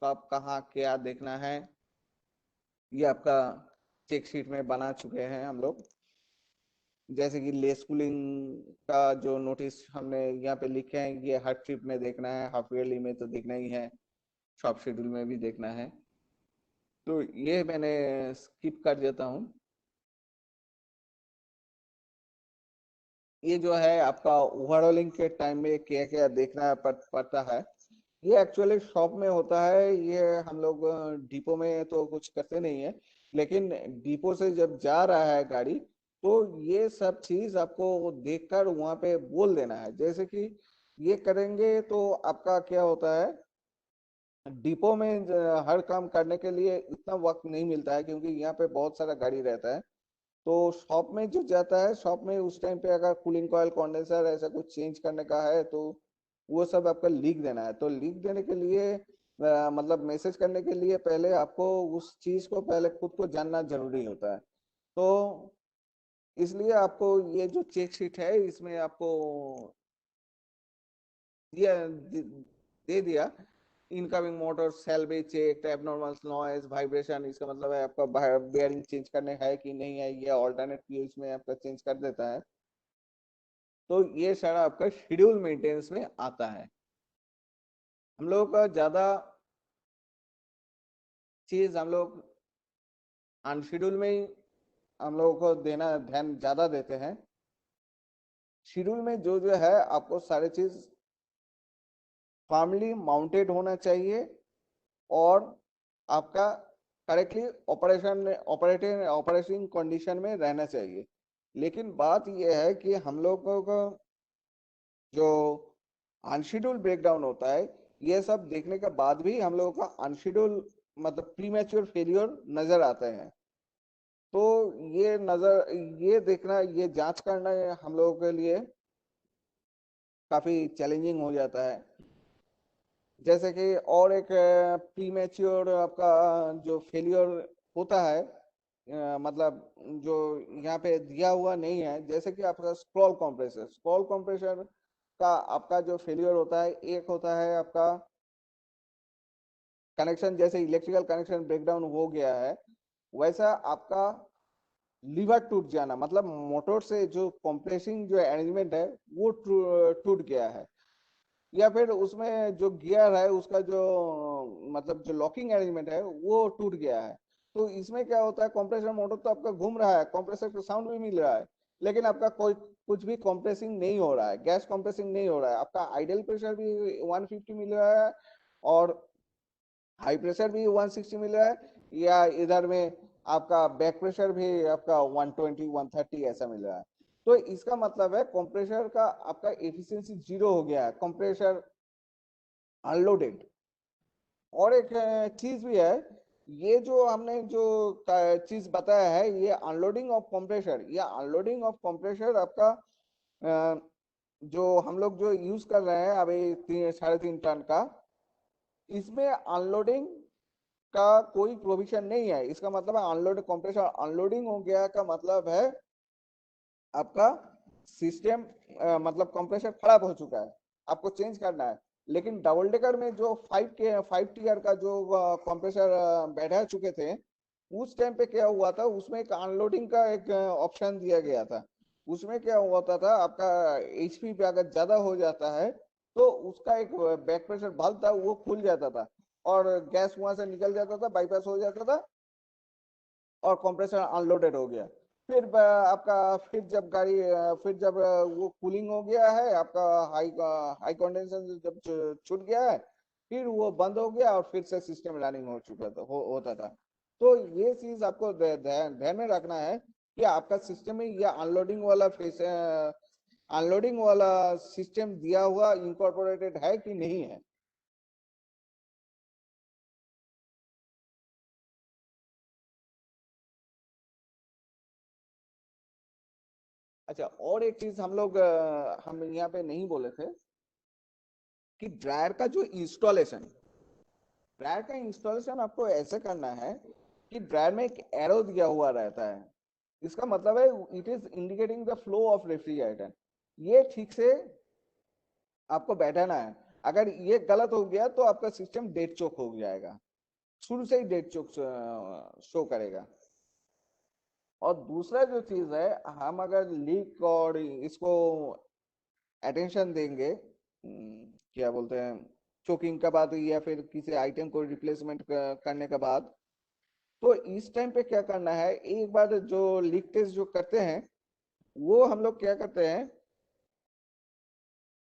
कब कहाँ क्या देखना है, ये आपका चेक शीट में बना चुके हैं हम लोग। जैसे कि लेस कूलिंग का जो नोटिस हमने यहाँ पे लिखे हैं, ये हर ट्रिप में देखना है, हाफ ईयरली में तो देखना ही है, शॉप शेड्यूल में भी देखना है। तो ये मैंने स्किप कर देता हूँ। ये जो है आपका ओवरऑलिंग के टाइम में क्या क्या देखना पड़ता है, ये एक्चुअली शॉप में होता है, ये हम लोग डिपो में तो कुछ करते नहीं है। लेकिन डिपो से जब जा रहा है गाड़ी, तो ये सब चीज आपको देखकर वहां पे बोल देना है। जैसे कि ये करेंगे तो आपका क्या होता है, डिपो में हर काम करने के लिए इतना वक्त नहीं मिलता है, क्योंकि यहाँ पे बहुत सारा गाड़ी रहता है। तो शॉप में जो जाता है, शॉप में उस टाइम पे अगर कूलिंग कॉइल, कंडेंसर ऐसा कुछ चेंज करने का है, तो वो सब आपका लिख देना है। तो लिख देने के लिए मतलब मैसेज करने के लिए पहले आपको उस चीज को पहले खुद को जानना जरूरी होता है। तो इसलिए आपको ये जो चेक शीट है, इसमें आपको दिया दे दिया, incoming motor shall be check, abnormal noise, vibration, इसका मतलब है आपका बेयरिंग चेंज करने है कि नहीं है, ये ऑल्टरनेट फ्यूल्स में आपका चेंज कर देता है। तो ये सारा आपका शेड्यूल मेंटेनेंस में आता है। हम लोग का ज्यादा चीज हम लोग अनशेड्यूल में ही हम लोगों को देना, ध्यान ज्यादा देते हैं। शेड्यूल में जो जो है आपको सारी चीज फर्मली माउंटेड होना चाहिए, और आपका करेक्टली ऑपरेटिंग कंडीशन में रहना चाहिए। लेकिन बात यह है कि हम लोगों को जो अनशेड्यूल ब्रेकडाउन होता है, ये सब देखने के बाद भी हम लोगों का अनशेड्यूल मतलब प्रीमेच्योर फेलियर नजर आते हैं। तो ये देखना, ये जांच करना हम लोगों के लिए काफी चैलेंजिंग हो जाता है। जैसे कि और एक प्रीमेच्योर आपका जो फेलियर होता है, मतलब जो यहाँ पे दिया हुआ नहीं है, जैसे कि आपका स्क्रॉल कंप्रेसर का आपका जो फेलियर होता है, एक होता है आपका कनेक्शन, जैसे इलेक्ट्रिकल कनेक्शन ब्रेकडाउन हो गया है, वैसा आपका लीवर टूट जाना, मतलब मोटर से जो कंप्रेसिंग जो अरेंजमेंट है वो टूट गया है, या फिर उसमें जो गियर है उसका जो मतलब जो लॉकिंग अरेंजमेंट है वो टूट गया है। तो इसमें क्या होता है, कंप्रेसर मोटर तो आपका घूम रहा है, कंप्रेसर का साउंड भी मिल रहा है, लेकिन आपका कोई कुछ भी कंप्रेसिंग नहीं हो रहा है, गैस कंप्रेसिंग नहीं हो रहा है, आपका आइडल प्रेशर भी 150 मिल रहा है और हाई प्रेशर भी 160 मिल रहा है, या इधर में आपका बैक प्रेशर भी आपका 120 130 ऐसा मिल रहा है। तो इसका मतलब है कंप्रेसर का आपका एफिशिएंसी जीरो हो गया है, कंप्रेसर अनलोडेड। और एक चीज भी है, ये जो हमने जो चीज बताया है, ये अनलोडिंग ऑफ कंप्रेसर या अनलोडिंग ऑफ कंप्रेसर आपका जो हम लोग जो यूज कर रहे हैं अभी 3.5 टन का, इसमें अनलोडिंग का कोई प्रोविजन नहीं है। इसका मतलब है अनलोड कंप्रेसर अनलोडिंग हो गया का मतलब है आपका सिस्टम मतलब कंप्रेसर खराब हो चुका है, आपको चेंज करना है। लेकिन डबल डेकर में जो 5 टीयर का जो कंप्रेसर बैठा चुके थे, उस टाइम पे क्या हुआ था, उसमें एक अनलोडिंग का एक ऑप्शन दिया गया था। उसमें क्या होता था, आपका एचपी पे अगर ज्यादा हो जाता है तो उसका एक बैक प्रेशर वाल्व था वो खुल जाता था और गैस वहां से निकल जाता था, बाईपास हो जाता था और कंप्रेसर अनलोडेड हो गया। फिर फिर जब गाड़ी फिर जब वो कूलिंग हो गया है आपका, हाई हाई कंडेंसेशन जब छूट गया है, फिर वो बंद हो गया और फिर से सिस्टम रनिंग हो चुका था होता था। तो ये चीज आपको ध्यान में रखना है कि आपका सिस्टम में या अनलोडिंग वाला सिस्टम दिया हुआ इनकॉर्पोरेटेड है कि नहीं है। अच्छा, और एक चीज हम लोग हम यहाँ पे नहीं बोले थे कि ड्रायर का इंस्टॉलेशन आपको ऐसे करना है कि ड्रायर में एक एरो दिया हुआ रहता है। इसका मतलब है it is indicating the flow of refrigerator. ये ठीक से आपको बैठाना है। अगर ये गलत हो गया तो आपका सिस्टम डेड चोक हो जाएगा, शुरू से ही डेड चोक शो करेगा। और दूसरा जो चीज है, हम अगर लीक और इसको अटेंशन देंगे, क्या बोलते हैं, चोकिंग के बाद या फिर किसी आइटम को रिप्लेसमेंट करने के बाद, तो इस टाइम पे क्या करना है, एक बार जो लीक टेस्ट जो करते हैं वो हम लोग क्या करते हैं,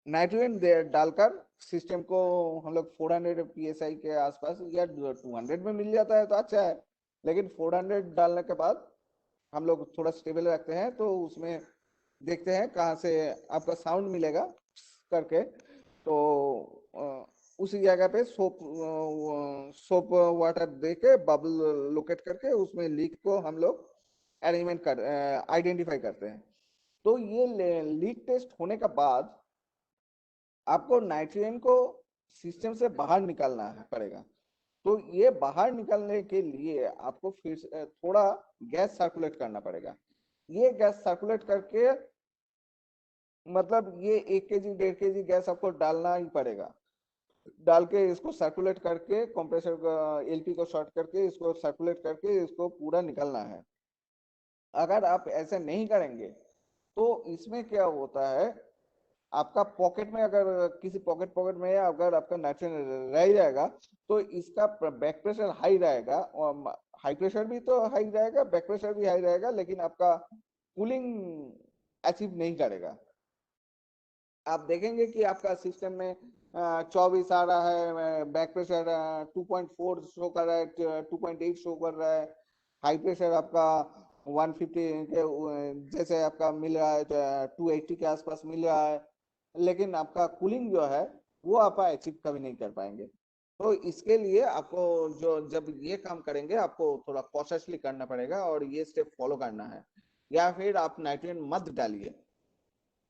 नाइट्रोजन डालकर सिस्टम को हम लोग 400 psi के आसपास या 200 में मिल जाता है तो अच्छा है, लेकिन 400 डालने के बाद हम लोग थोड़ा स्टेबल रखते हैं। तो उसमें देखते हैं कहाँ से आपका साउंड मिलेगा करके, तो उसी जगह पे सोप वाटर दे के बबल लोकेट करके उसमें लीक को हम लोग अरेंजमेंट कर आइडेंटिफाई करते हैं। तो ये लीक टेस्ट होने के बाद आपको नाइट्रोजन को सिस्टम से बाहर निकालना है पड़ेगा। तो ये बाहर निकालने के लिए आपको फिर थोड़ा गैस सर्कुलेट करना पड़ेगा। ये गैस सर्कुलेट करके मतलब ये 1 kg 1.5 kg गैस आपको डालना ही पड़ेगा। डाल के इसको सर्कुलेट करके कंप्रेसर का एलपी को शॉर्ट करके इसको सर्कुलेट करके इसको पूरा निकालना है। अगर आप ऐसे नहीं करेंगे तो इसमें क्या होता है, आपका पॉकेट में अगर किसी पॉकेट में अगर आपका नाइट्रोजन रह जाएगा तो इसका बैक प्रेशर हाई रहेगा, और हाई प्रेशर भी तो हाई रहेगा, बैक प्रेशर भी हाई रहेगा, लेकिन आपका कूलिंग अचीव नहीं करेगा। आप देखेंगे कि आपका सिस्टम में 24 आ रहा है, बैक प्रेशर 2.4 शो कर रहा है, 2.8 शो कर रहा है, हाई प्रेशर आपका 150 के जैसे आपका मिल रहा है, 280 के आसपास मिल रहा है, लेकिन आपका कूलिंग जो है वो आप अचीव कभी नहीं कर पाएंगे। तो इसके लिए आपको जो जब ये काम करेंगे आपको थोड़ा कॉशियसली करना पड़ेगा और ये स्टेप फॉलो करना है, या फिर आप नाइट्रोजन मत डालिए।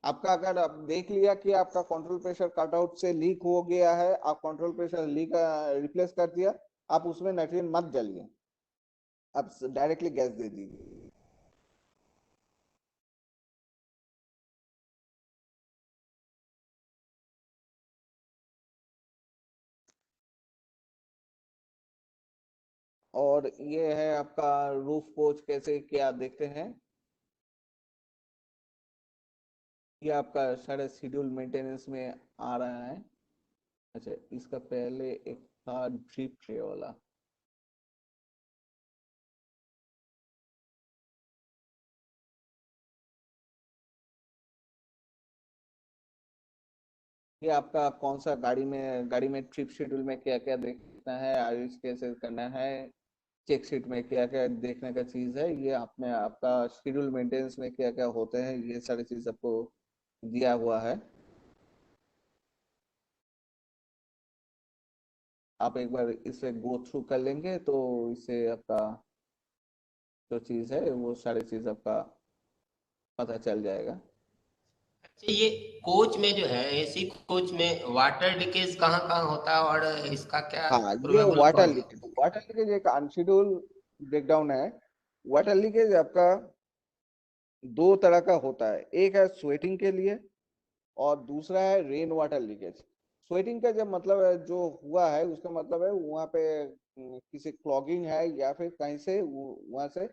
आपका अगर आप देख लिया कि आपका कंट्रोल प्रेशर कटआउट से लीक हो गया है, आप कंट्रोल प्रेशर लीक रिप्लेस कर दिया, आप उसमें नाइट्रोजन मत डालिए, आप डायरेक्टली गैस दे दीजिए। और ये है आपका रूफ कोच कैसे क्या देखते हैं, ये आपका सारा शेड्यूल मेंटेनेंस में आ रहा है। अच्छा, इसका पहले एक था ड्रिप ट्रे वाला, ये आपका कौन सा गाड़ी में ट्रिप शेड्यूल में क्या क्या देखना है, आयुष कैसे करना है, चेक शीट में क्या क्या देखने का चीज है, ये आपने आपका शेड्यूल मेंटेनेंस में क्या क्या होते हैं, ये सारी चीज आपको दिया हुआ है। आप एक बार इसे गो थ्रू कर लेंगे तो इससे आपका जो चीज है वो सारी चीज आपका पता चल जाएगा। अच्छा, ये कोच में जो है, एसी कोच में वाटर लीकेज कहाँ कहाँ होता है और इसका क्या हाँ, ये प्रोबेबल कॉज है? वाटर लीकेज एक अनशेड्यूल ब्रेकडाउन है। वाटर लीकेज आपका दो तरह का होता है, एक है स्वेटिंग के लिए और दूसरा है रेन वाटर लीकेज। स्वेटिंग का जब मतलब है जो हुआ है उसका मतलब है वहाँ पे किसी क्लॉगिंग है या फिर कहीं से वहाँ से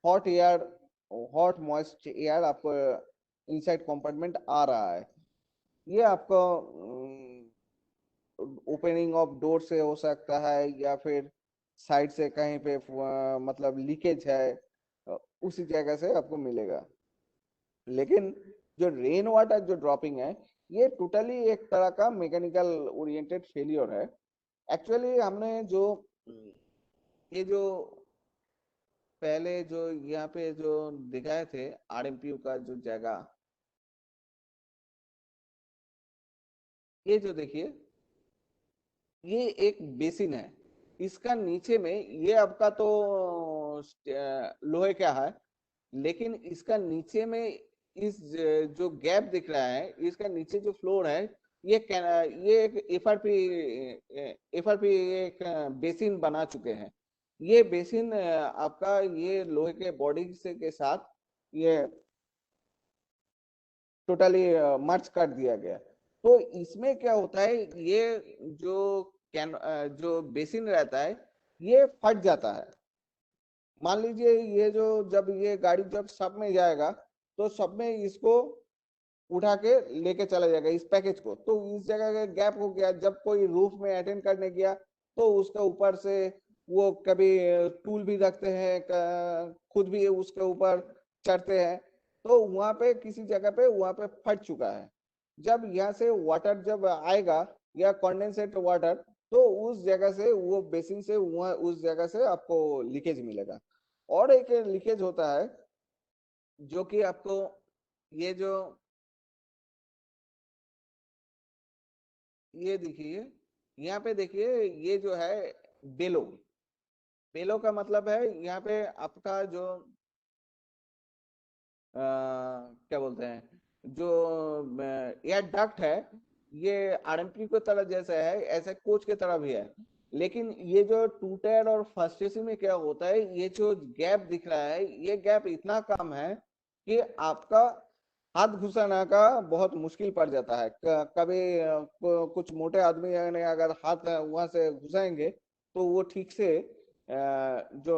hot air, hot moist air आपको इनसाइड कंपार्टमेंट आ रहा है। ये आपको ओपनिंग ऑफ डोर से हो सकता है या फिर साइड से कहीं पे मतलब लीकेज है, उसी जगह से आपको मिलेगा। लेकिन जो रेन वाटर जो ड्रॉपिंग है, ये टोटली एक तरह का मैकेनिकल ओरिएंटेड फेलियर है। एक्चुअली हमने जो ये जो पहले जो यहाँ पे जो दिखाए थे आरएमपीयू का जो जगह, ये जो देखिए ये एक बेसिन है, इसका नीचे में ये आपका तो लोहे का है, लेकिन इसका नीचे में इस जो गैप दिख रहा है, इसका नीचे जो फ्लोर है, ये एक एफआरपी एक बेसिन बना चुके हैं। ये बेसिन आपका ये लोहे के बॉडी से के साथ ये टोटली मर्ज कर दिया गया। तो इसमें क्या होता है, ये जो जो बेसिन रहता है ये फट जाता है। मान लीजिए ये जो जब ये गाड़ी जब सब में जाएगा तो सब में इसको उठा के लेके चला जाएगा इस पैकेज को, तो इस जगह का गैप हो गया, जब कोई रूफ में अटेंड करने गया तो उसका ऊपर से वो कभी टूल भी रखते हैं, खुद भी उसके ऊपर चढ़ते हैं, तो वहां पे किसी जगह पे वहां पे फट चुका है। जब यहाँ से वाटर जब आएगा या कंडेंसेट वाटर, तो उस जगह से वो बेसिन से वहां उस जगह से आपको लीकेज मिलेगा। और एक लीकेज होता है जो कि आपको ये जो ये देखिए, यहाँ पे देखिए ये जो है बेलो, बेलो का मतलब है यहाँ पे आपका जो क्या बोलते हैं जो एयर डक्ट है, ये आरएमपी की तरह जैसा है ऐसे कोच की तरह भी है। लेकिन ये जो टू टायर और फर्स्ट एसी में क्या होता है, ये जो गैप दिख रहा है ये गैप इतना कम है कि आपका हाथ घुसाना का बहुत मुश्किल पड़ जाता है। कभी कुछ मोटे आदमी ने अगर हाथ वहां से घुसाएंगे तो वो ठीक से जो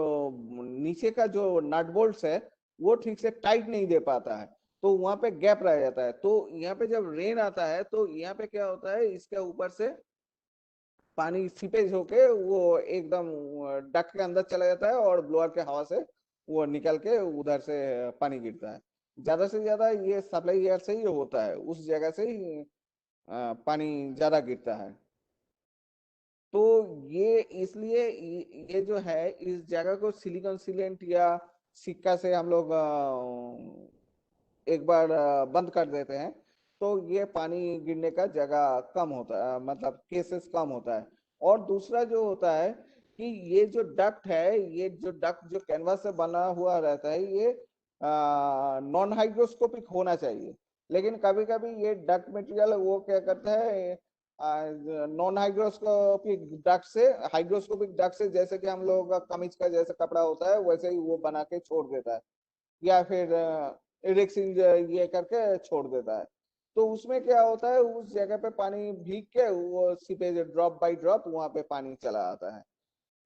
नीचे का जो नट बोल्ट है वो ठीक से टाइट नहीं दे पाता है, तो वहां पे गैप रह जाता है। तो यहाँ पे जब रेन आता है तो यहाँ पे क्या होता है, इसके ऊपर से पानी सीपेज होके वो एकदम डक के अंदर चला जाता है और ब्लोअर के हवा से वो निकल के उधर से पानी गिरता है। ज्यादा से ज्यादा ये सप्लाई एयर से ही होता है, उस जगह से ही पानी ज्यादा गिरता है। तो ये इसलिए ये जो है इस जगह को सिलिकॉन सीलेंट या सिक्का से हम लोग एक बार बंद कर देते हैं, तो ये पानी गिरने का जगह कम होता है, मतलब केसेस कम होता है। और दूसरा जो होता है कि ये जो डक्ट है, ये जो डक्ट जो कैनवास से बना हुआ रहता है, ये नॉन हाइग्रोस्कोपिक होना चाहिए। लेकिन कभी कभी ये डक्ट मटेरियल वो क्या करता है, नॉन हाइग्रोस्कोपिक डक्ट से हाइग्रोस्कोपिक डक्ट से, जैसे कि हम लोग का कमीज का जैसे कपड़ा होता है वैसे ही वो बना के छोड़ देता है, या फिर इरेक्सिंग ये करके छोड़ देता है। तो उसमें क्या होता है, उस जगह पे पानी भीग के वो सीपेज ड्रॉप बाय ड्रॉप वहां पे पानी चला आता है।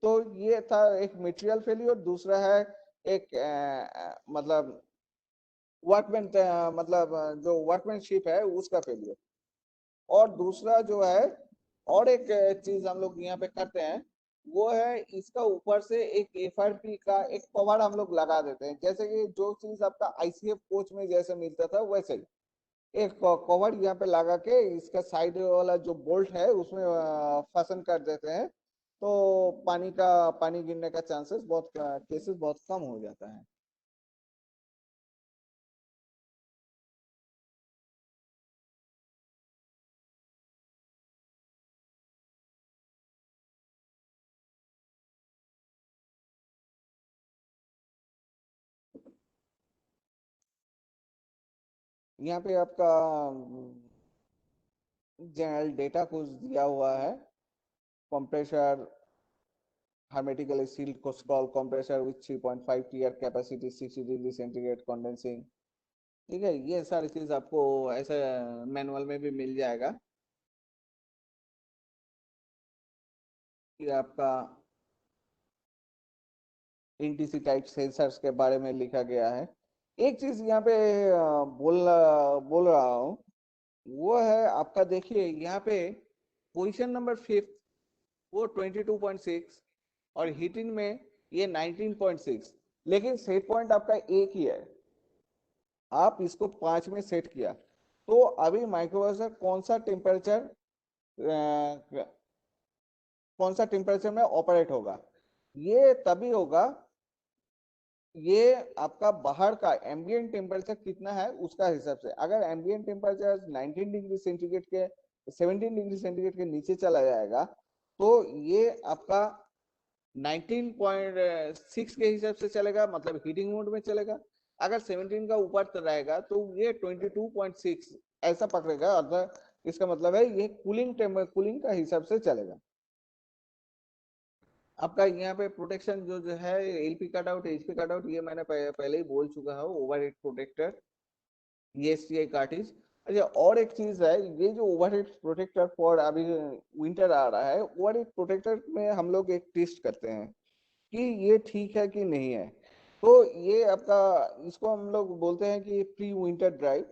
तो ये था एक मटेरियल फेलियर। दूसरा है एक मतलब वर्कमैन, मतलब जो वर्कमैनशिप है उसका फेलियर। और दूसरा जो है, और एक चीज हम लोग यहाँ पे करते हैं, वो है इसका ऊपर से एक एफआरपी का एक कवर हम लोग लगा देते हैं, जैसे कि जो चीज आपका आईसीएफ कोच में जैसे मिलता था वैसे ही एक कवर यहाँ पे लगा के इसका साइड वाला जो बोल्ट है उसमें फासन कर देते हैं। तो पानी गिरने का चांसेस बहुत, केसेस बहुत कम हो जाता है। यहाँ पे आपका जनरल डेटा कुछ दिया हुआ है, compressor hermetically sealed scroll compressor with 3.5 TR capacity 60 degree centigrade condensing. ठीक है, ये सारी चीज आपको ऐसे मैनुअल में भी मिल जाएगा। ये आपका इंटीसी टाइप सेंसर्स के बारे में लिखा गया है। एक चीज यहाँ पे बोल रहा हूँ, वो है आपका, देखिए यहाँ पे पोजीशन नंबर 5 वो 22.6 और हीटिंग में ये 19.6, लेकिन सेट पॉइंट आपका एक ही है। आप इसको 5 में सेट किया तो अभी माइक्रोप्रोसेसर कौन सा टेम्परेचर में ऑपरेट होगा, ये तभी होगा, ये आपका बाहर का एम्बिएंट टेम्परेचर कितना है उसका हिसाब से। अगर एम्बिएंट टेम्परेचर 19 डिग्री सेंटीग्रेड के 17 डिग्री सेंटीग्रेड के नीचे चला जाएगा तो ये आपका 19.6 के हिसाब से चलेगा, मतलब हीटिंग मोड में चलेगा। अगर 17 का ऊपर रहेगा तो ये 22.6 ऐसा पकड़ेगा, अर्थात इसका मतलब है ये कूलिंग का हिसाब से चलेगा। आपका यहाँ पे प्रोटेक्शन जो है, LP cut out, HP cut out, ये मैंने पहले ही बोल चुका हूँ, ओवरहेड प्रोटेक्टर, ये एसटीआई कार्टिज। अच्छा, और एक चीज है, ये जो ओवरहेड प्रोटेक्टर फॉर अभी विंटर आ रहा है, ओवरहेड प्रोटेक्टर में हम लोग एक टेस्ट करते हैं कि ये ठीक है कि नहीं है। तो ये आपका, इसको हम लोग बोलते हैं कि प्री विंटर ड्राइव।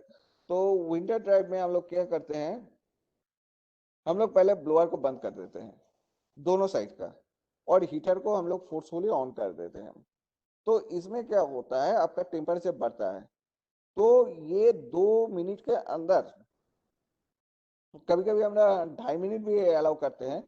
तो विंटर ड्राइव में हम लोग क्या करते हैं, हम लोग पहले ब्लोअर को बंद कर देते हैं दोनों साइड का, और हीटर को हम लोग फोर्सफुली ऑन कर देते हैं। तो इसमें क्या होता है, आपका टेम्परेचर बढ़ता है। तो ये 2 मिनट के अंदर, कभी कभी हम 2.5 मिनट भी अलाउ करते हैं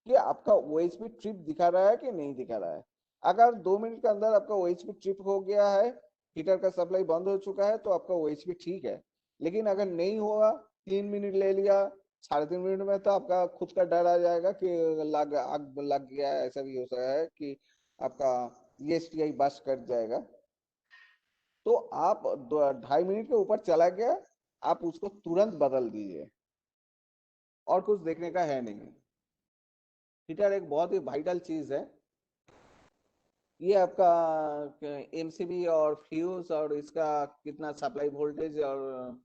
कि आपका ओएचपी ट्रिप दिखा रहा है कि नहीं दिखा रहा है। अगर 2 मिनट के अंदर आपका ओएचपी ट्रिप हो गया है, हीटर का सप्लाई बंद हो चुका है, तो आपका ओएचपी ठीक है। लेकिन अगर नहीं हुआ, 3 मिनट ले लिया, 3.5 मिनट में, तो आपका खुद का डर आ जाएगा कि आग लग गया है। ऐसा भी हो सकता है कि आपका ये एसटीआई बस्ट कर जाएगा। तो आप 2.5 मिनट के ऊपर चला गया, आप उसको तुरंत बदल दीजिए, और कुछ देखने का है नहीं। हीटर एक बहुत ही वाइटल चीज है। ये आपका एमसीबी और फ्यूज और इसका कितना सप्लाई वोल्टेज और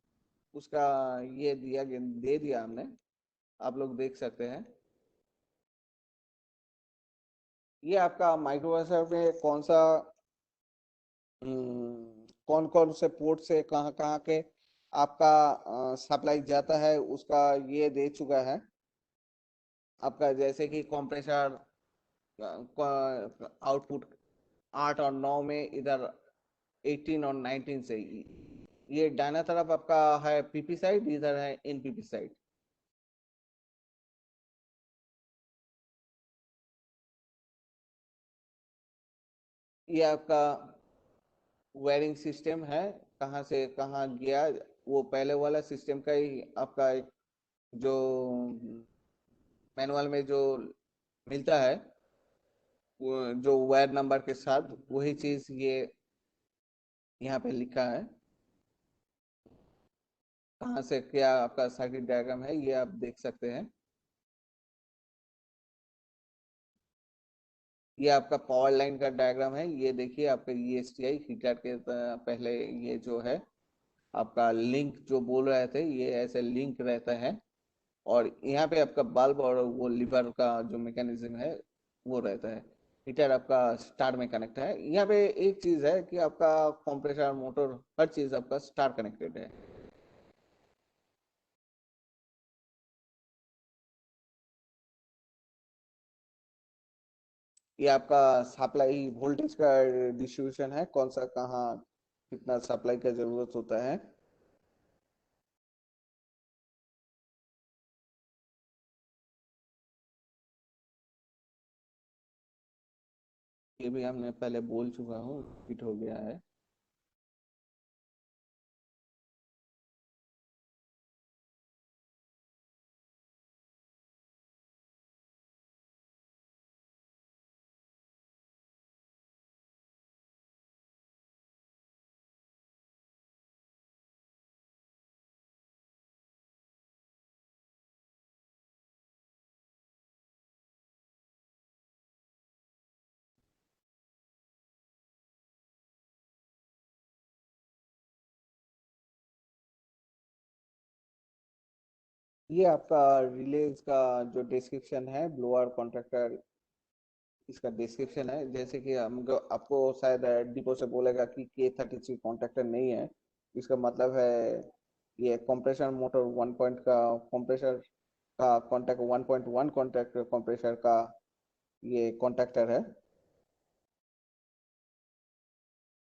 उसका ये दे दिया हमने, आप लोग देख सकते हैं। ये आपका माइक्रोप्रोसेसर में कौन कौन से पोर्ट से कहाँ कहाँ के आपका सप्लाई जाता है उसका ये दे चुका है। आपका जैसे कि कंप्रेसर आउटपुट 8 और 9 में, इधर 18 और 19 से, ये दाहिना तरफ आपका है पीपी साइड, इधर है एनपीपी साइड। ये आपका वायरिंग सिस्टम है, कहाँ से कहाँ गया, वो पहले वाला सिस्टम का ही आपका एक जो मैनुअल में जो मिलता है जो वायर नंबर के साथ, वही चीज ये यहाँ पे लिखा है। कहाँ से क्या आपका सर्किट डायग्राम है ये आप देख सकते हैं। ये आपका पावर लाइन का डायग्राम है। ये देखिए आपका ESTI हीटर के पहले ये जो है आपका लिंक जो बोल रहे थे, ये ऐसे लिंक रहता है। और यहाँ पे आपका बल्ब और वो लीवर का जो मैकेनिज्म है वो रहता है। हीटर आपका स्टार में कनेक्ट है। यहाँ पे एक चीज है कि आपका कंप्रेसर मोटर हर चीज आपका स्टार कनेक्टेड है। ये आपका सप्लाई वोल्टेज का डिस्ट्रीब्यूशन है, कौन सा कहाँ कितना सप्लाई का जरूरत होता है। ये भी हमने पहले बोल चुका हूँ, रिपीट हो गया है। ये आपका रिलेज का जो डिस्क्रिप्शन है, ब्लोअर कॉन्ट्रैक्टर, इसका डिस्क्रिप्शन है। जैसे कि हम आपको शायद डिपो से बोलेगा कि K33 कॉन्ट्रैक्टर नहीं है, इसका मतलब है ये कंप्रेसर मोटर 1 पॉइंट का कंप्रेसर का कॉन्टैक्ट 1.1 कॉन्टैक्ट कंप्रेसर का ये कॉन्ट्रैक्टर है।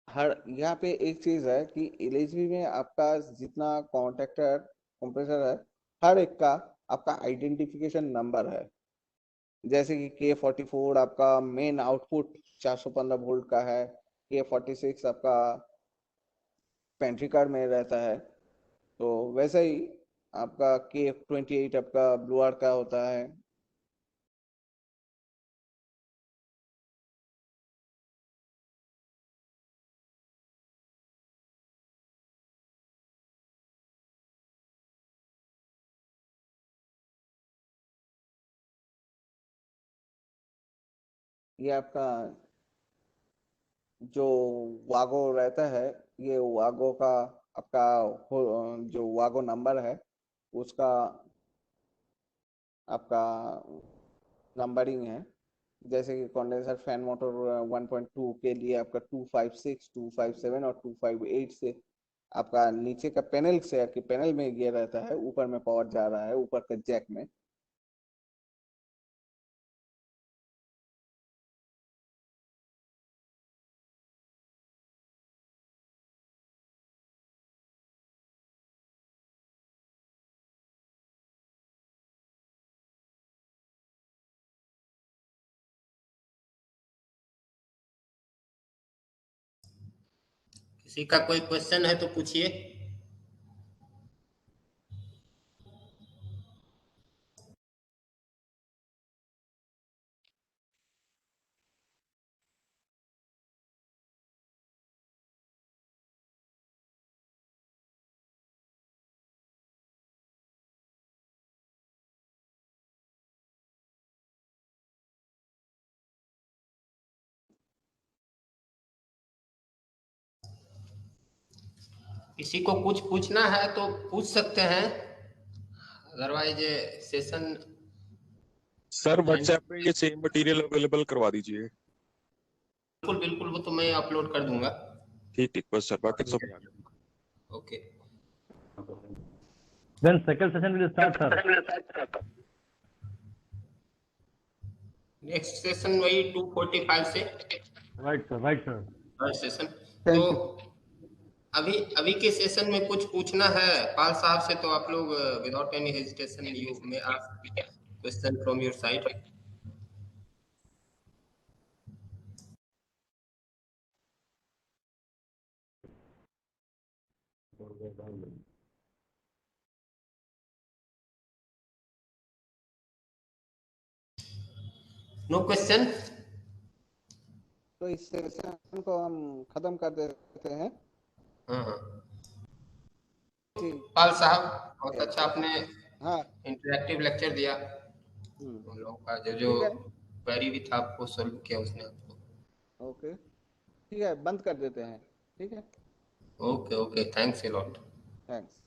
हर यहाँ पे एक चीज है कि LHV में आपका जितना कॉन्ट्रैक्टर कंप्रेसर है, हर एक का आपका आइडेंटिफिकेशन नंबर है। जैसे कि K44 आपका मेन आउटपुट 415 वोल्ट का है, K46 आपका पेंट्री कार्ड में रहता है। तो वैसे ही आपका K28 आपका ब्लूआर का होता है। ये आपका जो वागो रहता है, ये वागो का आपका जो वागो नंबर है उसका आपका नंबरिंग है। जैसे कि कंडेंसर फैन मोटर 1.2 के लिए आपका 256, 257 और 258 से आपका नीचे का पैनल से कि पैनल में ये रहता है, ऊपर में पावर जा रहा है ऊपर का जैक में। किसी का कोई क्वेश्चन है तो पूछिए। किसी को कुछ पूछना है तो पूछ सकते हैं, अदरवाइज सेशन सर व्हाट्सएप पे ये सेम मटेरियल अवेलेबल करवा दीजिए। बिल्कुल बिल्कुल, वो तो मैं अपलोड कर दूंगा। ठीक ठीक, बस सर बाकी सब आ गया। Okay. Then second session will start, sir. Next session वही 2:45 से Right, sir. Right, sir. Session. तो थैंक यू। अभी अभी के सेशन में कुछ पूछना है पाल साहब से तो आप लोग without any hesitation you may ask question from your side. No question. तो इस सेशन को हम खत्म कर देते हैं। पाल साहब बहुत अच्छा आपने हाँ इंटरेक्टिव लेक्चर दिया। उन लोगों का जो ठीक है, क्वेरी भी था आपको सॉल्व किया उसने आपको। ओके ठीक है, बंद कर देते हैं। ठीक है, okay okay, thanks a lot. Thanks.